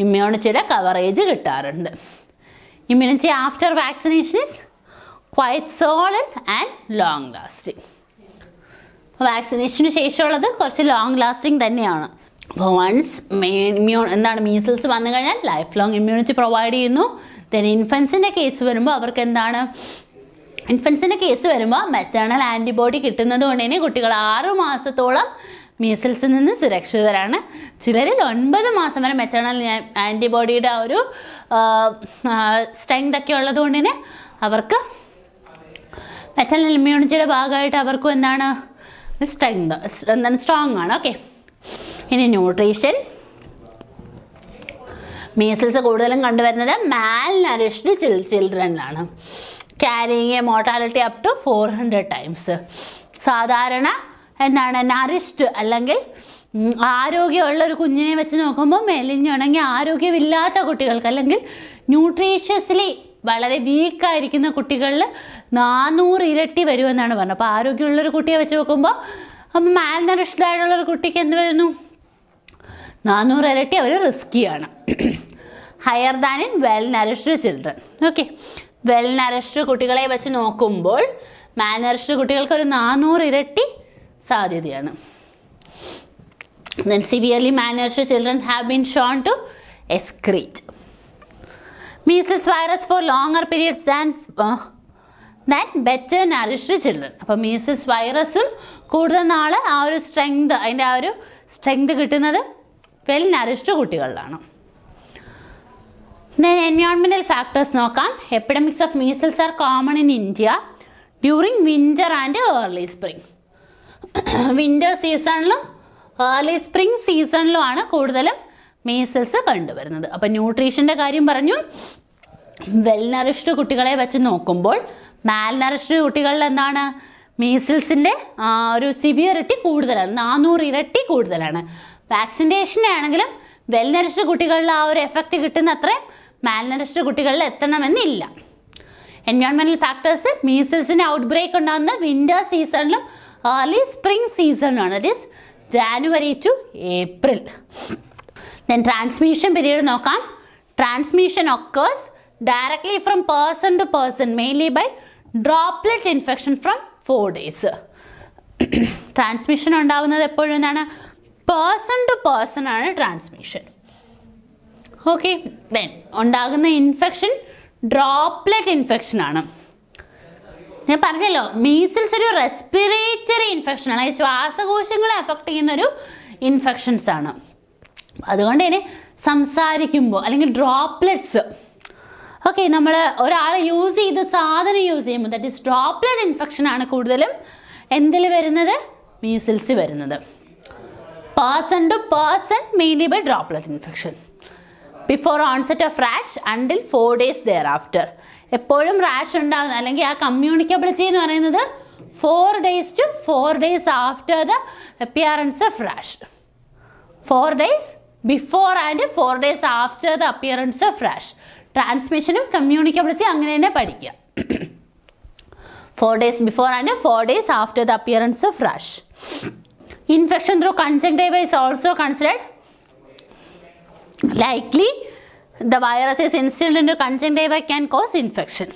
ഇമ്മ്യൂണിറ്റിയുടെ കവറേജ് കിട്ടാറുണ്ട്. Immunity after vaccination is quite solid and long lasting. വാക്സിനേഷന് ശേഷമുള്ളത് കുറച്ച് ലോങ് ലാസ്റ്റിംഗ് തന്നെയാണ്. അപ്പോൾ വൺസ് മീസിൽസ് വന്നു കഴിഞ്ഞാൽ ലൈഫ് ലോങ് ഇമ്മ്യൂണിറ്റി പ്രൊവൈഡ് ചെയ്യുന്നു. ദെൻ ഇൻഫൻസിൻ്റെ കേസ് വരുമ്പോൾ അവർക്ക് എന്താണ്, ഇൻഫൻസിൻ്റെ കേസ് വരുമ്പോൾ മെറ്റേണൽ ആൻറ്റിബോഡി കിട്ടുന്നത് കൊണ്ട് തന്നെ കുട്ടികൾ 6 മാസത്തോളം മീസിൽസിൽ നിന്ന് സുരക്ഷിതരാണ്. ചിലരിൽ 9 മാസം വരെ മെറ്റേണൽ ആൻറ്റിബോഡിയുടെ ആ ഒരു സ്ട്രെങ്ത് ഒക്കെ ഉള്ളത് കൊണ്ട് തന്നെ അവർക്ക് മെറ്റേണൽ ഇമ്മ്യൂണിറ്റിയുടെ ഭാഗമായിട്ട് അവർക്കും എന്താണ് സ്ട്രോങ് ആണ്. ഓക്കെ, ഇനി ന്യൂട്രീഷൻ. മീസിൽസ് കൂടുതലും കണ്ടുവരുന്നത് മാൽ നറിഷ്ഡ് ചിൽഡ്രനിലാണ്. Carrying a mortality up to 400 times. സാധാരണ എന്താണ് നറിഷ്ഡ് അല്ലെങ്കിൽ ആരോഗ്യമുള്ള ഒരു കുഞ്ഞിനെ വെച്ച് നോക്കുമ്പോൾ മെലിഞ്ഞുണങ്ങി ആരോഗ്യമില്ലാത്ത കുട്ടികൾക്ക് അല്ലെങ്കിൽ ന്യൂട്രീഷ്യസ്ലി വളരെ വീക്കായിരിക്കുന്ന കുട്ടികളിൽ 400 ഇരട്ടി വരുമെന്നാണ് പറഞ്ഞത്. അപ്പോൾ ആരോഗ്യമുള്ളൊരു കുട്ടിയെ വെച്ച് നോക്കുമ്പോൾ അപ്പം മാൽ നറിഷ്ഡ് ആയിട്ടുള്ളൊരു കുട്ടിക്ക് എന്ത് വരുന്നു, 400 ഇരട്ടി അവർ റിസ്കിയാണ്. Higher than in well nourished children. Okay, well nourished കുട്ടികളെ വെച്ച് നോക്കുമ്പോൾ മാൽ നറിഷ്ഡ് കുട്ടികൾക്ക് ഒരു 400 ഇരട്ടി സാധ്യതയാണ്. Then severely malnourished children have been shown to excrete measles virus for longer periods than better nourished children. അപ്പോൾ മീസിൽസ് വൈറസും കൂടുതൽ നാൾ ആ ഒരു സ്ട്രെങ്ത്, അതിൻ്റെ ആ ഒരു സ്ട്രെങ്ത് കിട്ടുന്നത് വെൽ നറിഷ്ഡ് കുട്ടികളിലാണ്. Then environmental factors നോക്കാം. Epidemics of measles are common in India during winter and early spring. Winter സീസണിലും ഏർലി സ്പ്രിംഗ് സീസണിലുമാണ് കൂടുതലും മീസിൽസ് കണ്ടുവരുന്നത്. അപ്പം ന്യൂട്രീഷൻ്റെ കാര്യം പറഞ്ഞു. വെൽ നറിഷ്ഡ് കുട്ടികളെ വെച്ച് നോക്കുമ്പോൾ മാൽ നറിഷ്ഡ് കുട്ടികളിൽ എന്താണ് മീസിൽസിൻ്റെ ഒരു സിവിയറിറ്റി കൂടുതലാണ്, 400 ഇരട്ടി കൂടുതലാണ്. വാക്സിനേഷൻ ആണെങ്കിലും വെൽ നറിഷ്ഡ് കുട്ടികളിൽ ആ ഒരു എഫക്റ്റ് കിട്ടുന്ന അത്രയും മാൽ നറിഷ്ഡ് കുട്ടികളിൽ എത്തണമെന്നില്ല. എൻവയോൺമെൻറ്റൽ ഫാക്ടേഴ്സ്, മീസിൽസിൻ്റെ ഔട്ട് ബ്രേക്ക് ഉണ്ടാകുന്ന വിൻ്റർ സീസണിലും ഏർലി സ്പ്രിംഗ് സീസണിലാണ്. That is January to April. Then transmission period നോക്കാം. Transmission occurs directly from person to person mainly by droplet infection from 4 days. ട്രാൻസ്മിഷൻ ഉണ്ടാകുന്നത് എപ്പോഴും എന്താണ്, പേഴ്സൺ ടു പേഴ്സൺ ആണ് ട്രാൻസ്മിഷൻ. ഓക്കെ, ദെൻ ഉണ്ടാകുന്ന ഇൻഫെക്ഷൻ ഡ്രോപ്ലെറ്റ് ഇൻഫെക്ഷൻ ആണ്. ഞാൻ പറഞ്ഞല്ലോ മീസിൽസ് ഒരു റെസ്പിറേറ്ററി ഇൻഫെക്ഷൻ ആണ്, ശ്വാസകോശങ്ങളെ അഫക്റ്റ് ചെയ്യുന്നൊരു ഇൻഫെക്ഷൻസ് ആണ്. അതുകൊണ്ട് തന്നെ സംസാരിക്കുമ്പോൾ അല്ലെങ്കിൽ ഡ്രോപ്ലെറ്റ്സ്, ഓക്കെ, നമ്മൾ ഒരാൾ യൂസ് ചെയ്ത് സാധനം യൂസ് ചെയ്യുമ്പോൾ ദാറ്റ് ഈസ് ഡ്രോപ്ലെറ്റ് ഇൻഫെക്ഷൻ ആണ് കൂടുതലും എന്തിൽ വരുന്നത്, മീസിൽസ് വരുന്നത്. Person to person mainly by droplet infection. Before onset of rash until 4 days thereafter. എപ്പോഴും റാഷ് ഉണ്ടാകുന്നത് അല്ലെങ്കിൽ ആ കമ്മ്യൂണിക്കബിലിറ്റി എന്ന് പറയുന്നത് 4 days to 4 days after the appearance of rash. 4 days before and 4 days after the appearance of rash. ട്രാൻസ്മിഷനും കമ്മ്യൂണിക്കബിലിറ്റി അങ്ങനെ തന്നെ പഠിക്കുക. 4 days before and 4 days after the appearance of rash. Infection through conjunctiva is also considered likely. The virus is instilled into conjunctiva can cause infection.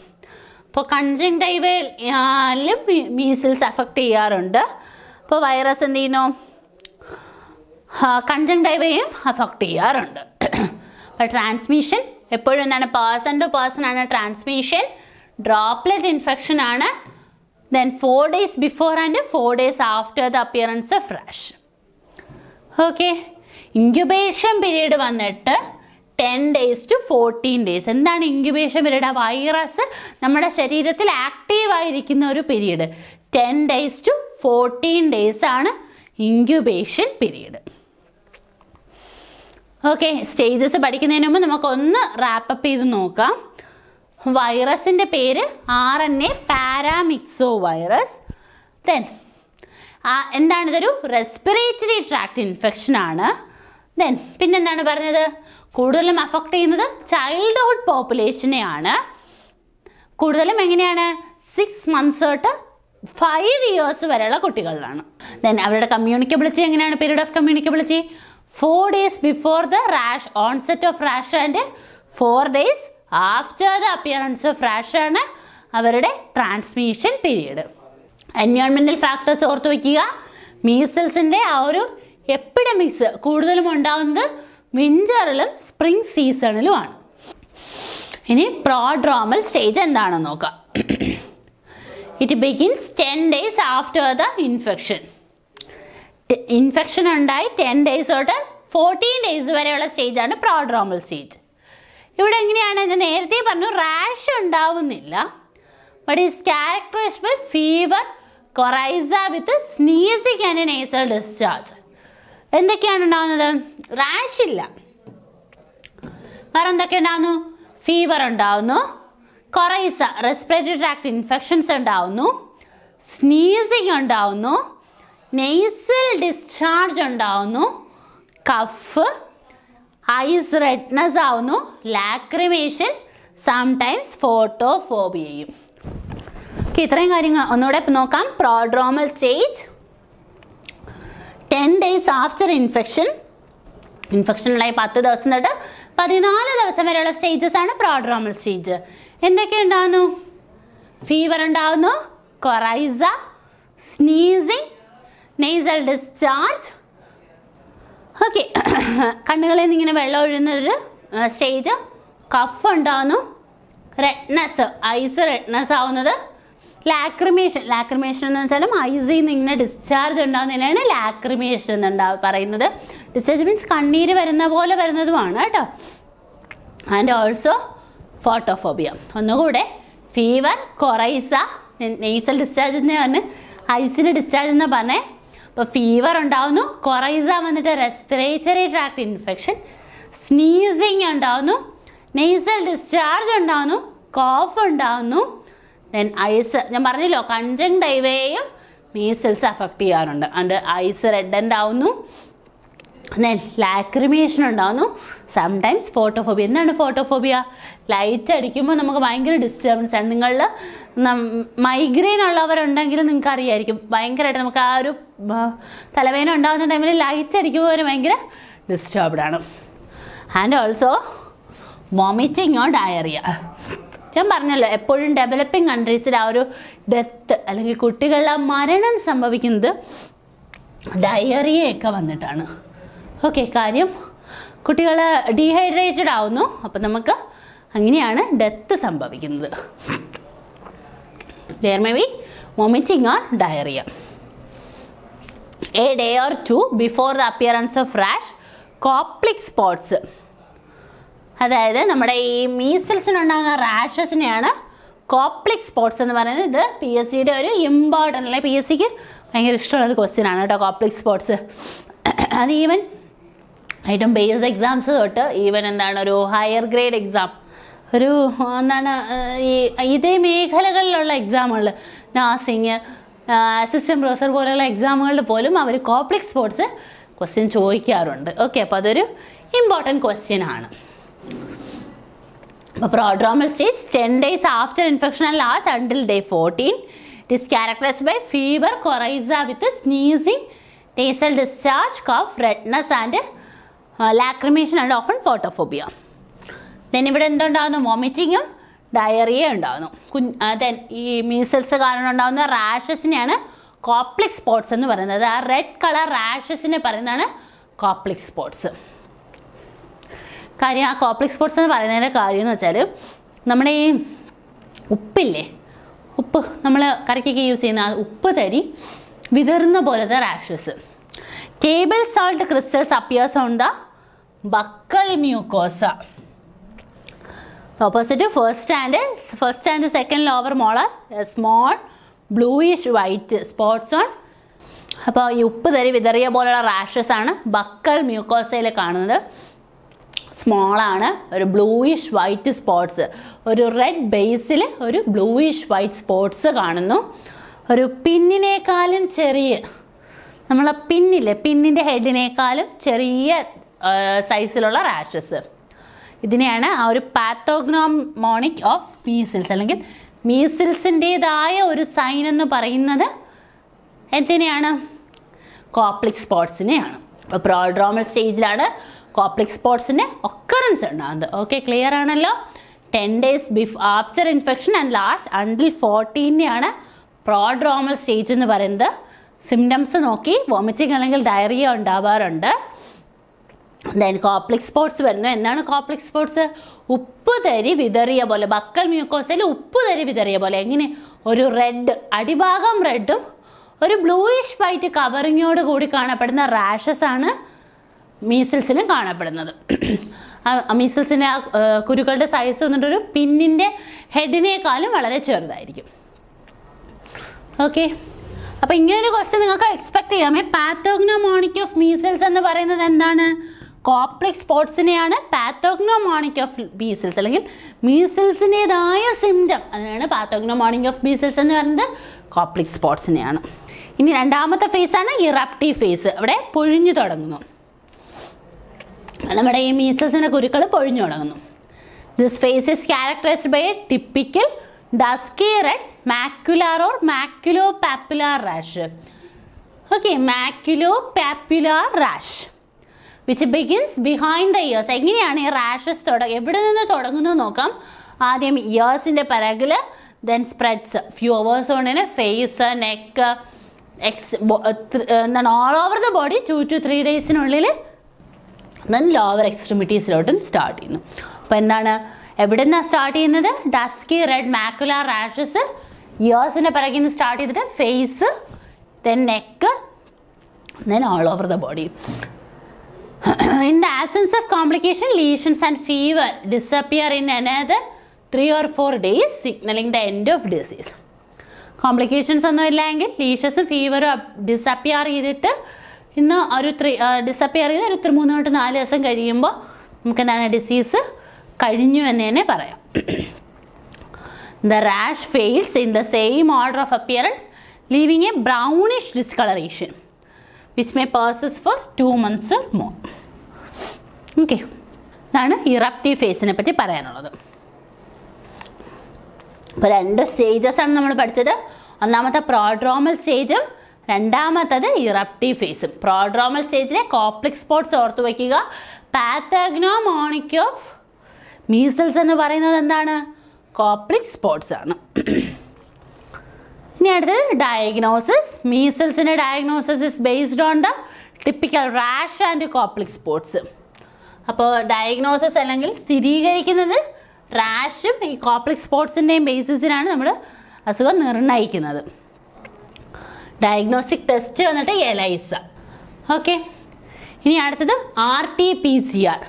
അപ്പോൾ കൺജങ്ക്റ്റൈവയിലും മീസിൽസ് അഫക്റ്റ് ചെയ്യാറുണ്ട്. അപ്പോൾ വൈറസ് എന്ത് ചെയ്യുന്നു, കൺജങ്ടൈവയും അഫക്റ്റ് ചെയ്യാറുണ്ട്. അപ്പോൾ ട്രാൻസ്മിഷൻ എപ്പോഴും എന്താണ്, പേഴ്സൺ ടു പേഴ്സൺ ആണ് ട്രാൻസ്മിഷൻ. ഡ്രോപ്ലെറ്റ് ഇൻഫെക്ഷൻ ആണ്. Then 4 days before and 4 days after the appearance of rash. Okay, incubation period വന്നിട്ട് 10 days to 14 days. എന്താണ് ഇൻക്യുബേഷൻ പീരീഡ്? ആ വൈറസ് നമ്മുടെ ശരീരത്തിൽ ആക്റ്റീവായിരിക്കുന്ന ഒരു പീരീഡ്. 10 days to 14 days ആണ് ഇൻക്യുബേഷൻ പീരീഡ്. ഓക്കെ, സ്റ്റേജസ് പഠിക്കുന്നതിന് മുമ്പ് നമുക്കൊന്ന് റാപ്പപ്പ് ചെയ്ത് നോക്കാം. വൈറസിൻ്റെ പേര് RNA പാരാമിക്സോ വൈറസ്. ദെൻ എന്താണ്, ഇതൊരു റെസ്പിറേറ്ററി ട്രാക്ട് ഇൻഫെക്ഷൻ ആണ്. ദെൻ പിന്നെന്താണ് പറഞ്ഞത്, കൂടുതലും അഫക്റ്റ് ചെയ്യുന്നത് ചൈൽഡ്ഹുഡ് പോപ്പുലേഷനെയാണ്. കൂടുതലും എങ്ങനെയാണ്, 6 months തൊട്ട് 5 years വരെയുള്ള കുട്ടികളിലാണ്. ദെൻ അവരുടെ കമ്മ്യൂണിക്കബിലിറ്റി എങ്ങനെയാണ്, period of communicability 4 days before the rash, onset of rash and 4 days after the appearance of rash ആണ് അവരുടെ ട്രാൻസ്മിഷൻ പീരീഡ്. എൻവയോൺമെൻറ്റൽ ഫാക്ടേഴ്സ് ഓർത്ത് വയ്ക്കുക. മീസിൽസിൻ്റെ ആ ഒരു എപ്പിഡമിക്സ് കൂടുതലും ഉണ്ടാകുന്നത് വിൻ്ററിലും സ്പ്രിംഗ് സീസണിലുമാണ്. ഇനി പ്രോഡ്രോമൽ സ്റ്റേജ് എന്താണെന്ന് നോക്കാം. It begins 10 days after the infection. Infection ഉണ്ടായി 10 days തൊട്ട് 14 days വരെയുള്ള സ്റ്റേജാണ് പ്രോഡ്രോമൽ സ്റ്റേജ്. ഇവിടെ എങ്ങനെയാണ്, ഞാൻ നേരത്തെ പറഞ്ഞു റാഷ് ഉണ്ടാവുന്നില്ല. But is characterized by fever, coryza with sneezing and nasal discharge. എന്തൊക്കെയാണ് ഉണ്ടാകുന്നത്? റാഷ് ഇല്ല, വേറെ എന്തൊക്കെ ഉണ്ടാകുന്നു? ഫീവർ ഉണ്ടാവുന്നു, കൊറൈസ റെസ്പിറേറ്ററി ട്രാക്ട് ഇൻഫെക്ഷൻസ് ഉണ്ടാവുന്നു, സ്നീസിങ് ഉണ്ടാവുന്നു, നെയ്സൽ ഡിസ്ചാർജ് ഉണ്ടാവുന്നു, കഫ്, ഐസ് റെഡ്നെസ് ആവുന്നു, ലാക്രിമേഷൻ, സംടൈംസ് ഫോട്ടോഫോബിയയും. ഇത്രയും കാര്യങ്ങൾ ഒന്നുകൂടെ നോക്കാം. Prodromal stage 10 days after infection. Infection ഉണ്ടായി 10 ദിവസം തൊട്ട് 14 ദിവസം വരെയുള്ള സ്റ്റേജസ് ആണ് പ്രോഡ്രോമൽ സ്റ്റേജ്. എന്തൊക്കെ ഉണ്ടാകുന്നു? ഫീവർ ഉണ്ടാകുന്നു, കൊറൈസ, സ്നീസിങ്, നെയ്സൽ ഡിസ്ചാർജ്. ഓക്കെ, കണ്ണുകളിൽ നിന്ന് ഇങ്ങനെ വെള്ളം ഒഴുകുന്നൊരു സ്റ്റേജ്. കഫ് ഉണ്ടാകുന്നു, റെഡ്നെസ്, ഐസ് റെഡ്നെസ് ആവുന്നത്, ലാക്രിമേഷൻ. ലാക്രിമേഷൻ എന്ന് വെച്ചാലും ഐസിൽ നിന്ന് ഇങ്ങനെ ഡിസ്ചാർജ് ഉണ്ടാകുന്നതിനാണ് ലാക്രിമേഷൻ എന്നുണ്ടാവും പറയുന്നത്. ഡിസ്ചാർജ് മീൻസ് കണ്ണീര് വരുന്ന പോലെ വരുന്നതുമാണ് കേട്ടോ. And also photophobia. ഒന്നുകൂടെ ഫീവർ, കൊറൈസ, നെയ്സൽ ഡിസ്ചാർജ് എന്നാണ് ഐസിന് ഡിസ്ചാർജ് എന്ന് പറഞ്ഞേ. അപ്പോൾ ഫീവർ ഉണ്ടാവുന്നു, കൊറൈസ വന്നിട്ട് റെസ്പിറേറ്ററി ട്രാക്ട് ഇൻഫെക്ഷൻ, സ്നീസിങ് ഉണ്ടാവുന്നു, നെയ്സൽ ഡിസ്ചാർജ് ഉണ്ടാവുന്നു, കോഫ് ഉണ്ടാവുന്നു. ദെൻ ഐസ്, ഞാൻ പറഞ്ഞല്ലോ കൺജങ്ടൈവയെയും മീസിൽസ് അഫക്റ്റ് ചെയ്യാറുണ്ട്. ആൻഡ് ഐസ് റെഡ് ആവുന്നു. ദെൻ ലാക്രിമേഷൻ ഉണ്ടാവുന്നു, സംടൈംസ് ഫോട്ടോഫോബിയ. എന്താണ് ഫോട്ടോഫോബിയ? ലൈറ്റ് അടിക്കുമ്പോൾ നമുക്ക് ഭയങ്കര ഡിസ്റ്റർബൻസ് ആണ്. നിങ്ങളിൽ മൈഗ്രെയിൻ ഉള്ളവരുണ്ടെങ്കിൽ നിങ്ങൾക്ക് അറിയായിരിക്കും, ഭയങ്കരമായിട്ട് നമുക്ക് ആ ഒരു തലവേദന ഉണ്ടാകുന്ന ടൈമിൽ ലൈറ്റ് അടിക്കുമ്പോൾ അവർ ഭയങ്കര ഡിസ്റ്റർബ്ഡ് ആണ്. And also vomiting or diarrhoea. ഞാൻ പറഞ്ഞല്ലോ എപ്പോഴും ഡെവലപ്പിംഗ് കൺട്രീസിൽ ആ ഒരു ഡെത്ത് അല്ലെങ്കിൽ കുട്ടികളുടെ മരണം സംഭവിക്കുന്നത് ഡയറിയൊക്കെ വന്നിട്ടാണ്. ഓക്കെ, കാര്യം കുട്ടികൾ ഡീഹൈഡ്രേറ്റഡ് ആവുന്നു, അപ്പം നമുക്ക് അങ്ങനെയാണ് ഡെത്ത് സംഭവിക്കുന്നത്. There may be vomiting or diarrhea. A day or two before the appearance of rash, Koplik spots. അതായത് നമ്മുടെ ഈ മീസിൽസിനുണ്ടാകുന്ന റാഷസിനെയാണ് കോപ്ലിക് സ്പോട്ട്സ് എന്ന് പറയുന്നത്. ഇത് PSCയുടെ ഒരു ഇമ്പോർട്ടൻ്റ് അല്ലെ, PSCക്ക് ഭയങ്കര ഇഷ്ടമുള്ളൊരു ക്വസ്റ്റ്യൻ ആണ് കേട്ടോ കോപ്ലിക് സ്പോട്ട്സ്. അത് ഈവൻ ഏറ്റവും ബേസ് എക്സാംസ് തൊട്ട് ഈവൻ എന്താണ് ഒരു ഹയർ ഗ്രേഡ് എക്സാം, ഒരു എന്താണ് ഈ ഇതേ മേഖലകളിലുള്ള എക്സാമുകൾ, നഴ്സിംഗ്, അസിസ്റ്റന്റ് പ്രൊഫസർ പോലെയുള്ള എക്സാമുകളിൽ പോലും അവർ കോപ്ലിക് സ്പോട്ട്സ് ക്വസ്റ്റ്യൻ ചോദിക്കാറുണ്ട്. ഓക്കെ, അപ്പോൾ അതൊരു ഇമ്പോർട്ടൻറ്റ് ക്വസ്റ്റ്യൻ ആണ്. അപ്പോൾ prodromal stage 10 days after infection and last until day 14. It is characterized by fever, coryza with sneezing, nasal discharge, cough, redness and lacrimation and often photophobia. Then ഇവിടെ എന്തുണ്ടാകുന്നു? വോമിറ്റിങ്ങും ഡയറിയ ഉണ്ടാകുന്നു. ദെൻ ഈ മീസിൽസ് കാരണം ഉണ്ടാകുന്ന റാഷസിനെയാണ് കോപ്ലിക് സ്പോട്ട്സ് എന്ന് പറയുന്നത്. ആ റെഡ് കളർ റാഷസിനെ പറയുന്നതാണ് കോപ്ലിക് സ്പോട്സ്. കാര്യം ആ കോപ്ലിക് സ്പോട്സ് എന്ന് പറയുന്നതിൻ്റെ കാര്യം എന്ന് വെച്ചാൽ നമ്മുടെ ഈ ഉപ്പില്ലേ, ഉപ്പ് നമ്മൾ കറിക്കൊക്കെ യൂസ് ചെയ്യുന്ന ആ ഉപ്പ് തരി വിതറുന്ന പോലത്തെ rashes. Table salt crystals appears on the buccal mucosa. Opposite first and second lower molars small bluish white spots on. അപ്പോൾ ഈ ഉപ്പ് തരി വിതറിയ പോലുള്ള റാഷസ് ആണ് ബക്കൽ മ്യൂക്കോസയിൽ കാണുന്നത്. സ്മോളാണ്, ഒരു ബ്ലൂയിഷ് വൈറ്റ് സ്പോട്ട്സ്, ഒരു റെഡ് ബേസിൽ ഒരു ബ്ലൂയിഷ് വൈറ്റ് സ്പോട്ട്സ് കാണുന്നു. ഒരു പിന്നിനേക്കാളും ചെറിയ, നമ്മളെ പിന്നിൻ്റെ ഹെഡിനേക്കാളും ചെറിയ സൈസിലുള്ള റാഷസ്. ഇതിനെയാണ് ആ ഒരു പാത്തോഗ്നോമോണിക് ഓഫ് മീസിൽസ് അല്ലെങ്കിൽ മീസിൽസിൻ്റെതായ ഒരു സൈൻ എന്ന് പറയുന്നത് എന്തിനെയാണ്? കോപ്ലിക് സ്പോട്ട്സിനെയാണ്. അപ്പോൾ പ്രോഡ്രോമൽ സ്റ്റേജിലാണ് കോപ്ലിക് സ്പോട്ട്സിൻ്റെ ഒക്കറൻസ് ഉണ്ടാകുന്നത്. ഓക്കെ, ക്ലിയർ ആണല്ലോ. 10 days after infection and last until 14 prodromal stage എന്ന് പറയുന്നത്. സിംറ്റംസ് നോക്കി വോമിറ്റിംഗ് അല്ലെങ്കിൽ ഡയറിയ ഉണ്ടാവാറുണ്ട്. ദെൻ കോപ്ലിക് സ്പോട്ട്സ് വരുന്നു. എന്താണ് കോപ്ലിക് സ്പോട്ട്സ്? ഉപ്പ് തരി വിതറിയ പോലെ, ബക്കൽ മ്യൂക്കോസയിൽ ഉപ്പ് തരി വിതറിയ പോലെ. എങ്ങനെ? ഒരു റെഡ്, അടിഭാഗം റെഡും ഒരു ബ്ലൂയിഷ് വൈറ്റ് കവറിങ്ങോട് കൂടി കാണപ്പെടുന്ന റാഷസ് ആണ് മീസിൽസിന് കാണപ്പെടുന്നത്. മീസിൽസിൻ്റെ ആ കുരുക്കളുടെ സൈസ് വന്നിട്ട് ഒരു പിന്നിൻ്റെ ഹെഡിനേക്കാളും വളരെ ചെറുതായിരിക്കും. ഓക്കെ, അപ്പോൾ ഇങ്ങനൊരു ക്വസ്റ്റ്യൻ നിങ്ങൾക്ക് എക്സ്പെക്ട് ചെയ്യാമേ. പാത്തോഗ്നോമോണിക് ഓഫ് മീസിൽസ് എന്ന് പറയുന്നത് എന്താണ്? കോപ്ലിക് സ്പോട്ട്സിനെയാണ് പാത്തോഗ്നോമോണിക് ഓഫ് മീസിൽസ് അല്ലെങ്കിൽ മീസിൽസിൻ്റെതായ സിംറ്റം, അതിനാണ് പാത്തോഗ്നോമോണിക് ഓഫ് മീസിൽസ് എന്ന് പറയുന്നത് കോപ്ലിക് സ്പോട്ട്സിനെയാണ്. ഇനി രണ്ടാമത്തെ ഫേസാണ് ഇറപ്റ്റീവ് ഫേസ്. അവിടെ പൊഴിഞ്ഞു തുടങ്ങുന്നു, നമ്മുടെ ഈ മീസിൽസിൻ്റെ കുരുക്കൾ പൊഴിഞ്ഞു തുടങ്ങുന്നു. This phase is characterized by a typical dusky red macular or maculopapular rash. Okay, maculopapular rash which begins behind the ears. എങ്ങനെയാണ് ഈ റാഷസ് എവിടെ നിന്ന് തുടങ്ങുന്നത് നോക്കാം. ആദ്യം ഇയേഴ്സിൻ്റെ പിറകിൽ, ദെൻ സ്പ്രെഡ്സ് ഫ്യൂ അവേഴ്സ് കൊണ്ടിന് ഫേസ്, നെക്ക്, എന്താണ് all over the body 2 to 3 days then lower എക്സ്ട്രിമിറ്റീസിലോട്ടും സ്റ്റാർട്ട് ചെയ്യുന്നു. അപ്പോൾ എന്താണ്, എവിടെ നിന്നാണ് സ്റ്റാർട്ട് ചെയ്യുന്നത്? ഡസ്കി റെഡ് മാക്കുലാർ റാഷസ് ഇയേഴ്സിൻ്റെ പിറകിൽ നിന്ന് സ്റ്റാർട്ട് ചെയ്തിട്ട് face, then neck, then all over the body. In the absence of complication, lesions and fever disappear in another 3 or 4 days, signaling the end of disease. Complications ഒന്നും ഇല്ലെങ്കിൽ ലീഷൻസും ഫീവറും ഡിസപ്പിയർ ചെയ്തിട്ട് ഡിസപ്പിയർ ചെയ്ത് ഒരു 3 to 4 ദിവസം കഴിയുമ്പോൾ നമുക്ക് എന്താണ്, ഡിസീസ് കഴിഞ്ഞു എന്ന് തന്നെ പറയാം. The rash fades in the same order of appearance, leaving a brownish discoloration which may persist for 2 months or more. Okay, ഇതാണ് ഇറപ്റ്റീവ് ഫേസിനെ പറ്റി പറയാനുള്ളത്. ഇപ്പോൾ 2 സ്റ്റേജസ് ആണ് നമ്മൾ പഠിച്ചത്. ഒന്നാമത്തെ പ്രോഡ്രോമൽ സ്റ്റേജും രണ്ടാമത്തത് ഇറപ്റ്റീവ് ഫേസും. പ്രോഡ്രോമൽ സ്റ്റേജിലെ കോപ്ലിക് സ്പോട്ട്സ് ഓർത്തു വയ്ക്കുക. പാത്തോഗ്നോമോണിക് ഓഫ് മീസിൽസ് എന്ന് പറയുന്നത് എന്താണ്? കോപ്ലിക് സ്പോട്ട്സ് ആണ്. ഇനി അടുത്തത് ഡയഗ്നോസിസ്. മീസിൽസിൻ്റെ diagnosis is based on the typical rash and Koplik spots. അപ്പോൾ ഡയഗ്നോസിസ് അല്ലെങ്കിൽ സ്ഥിരീകരിക്കുന്നത് റാഷും ഈ കോപ്ലിക് സ്പോട്ട്സിൻ്റെയും ബേസിസിനാണ് നമ്മൾ അസുഖം നിർണ്ണയിക്കുന്നത്. ഡയഗ്നോസ്റ്റിക് ടെസ്റ്റ് വന്നിട്ട് എലൈസ. ഓക്കെ, ഇനി അടുത്തത് RT-PCR.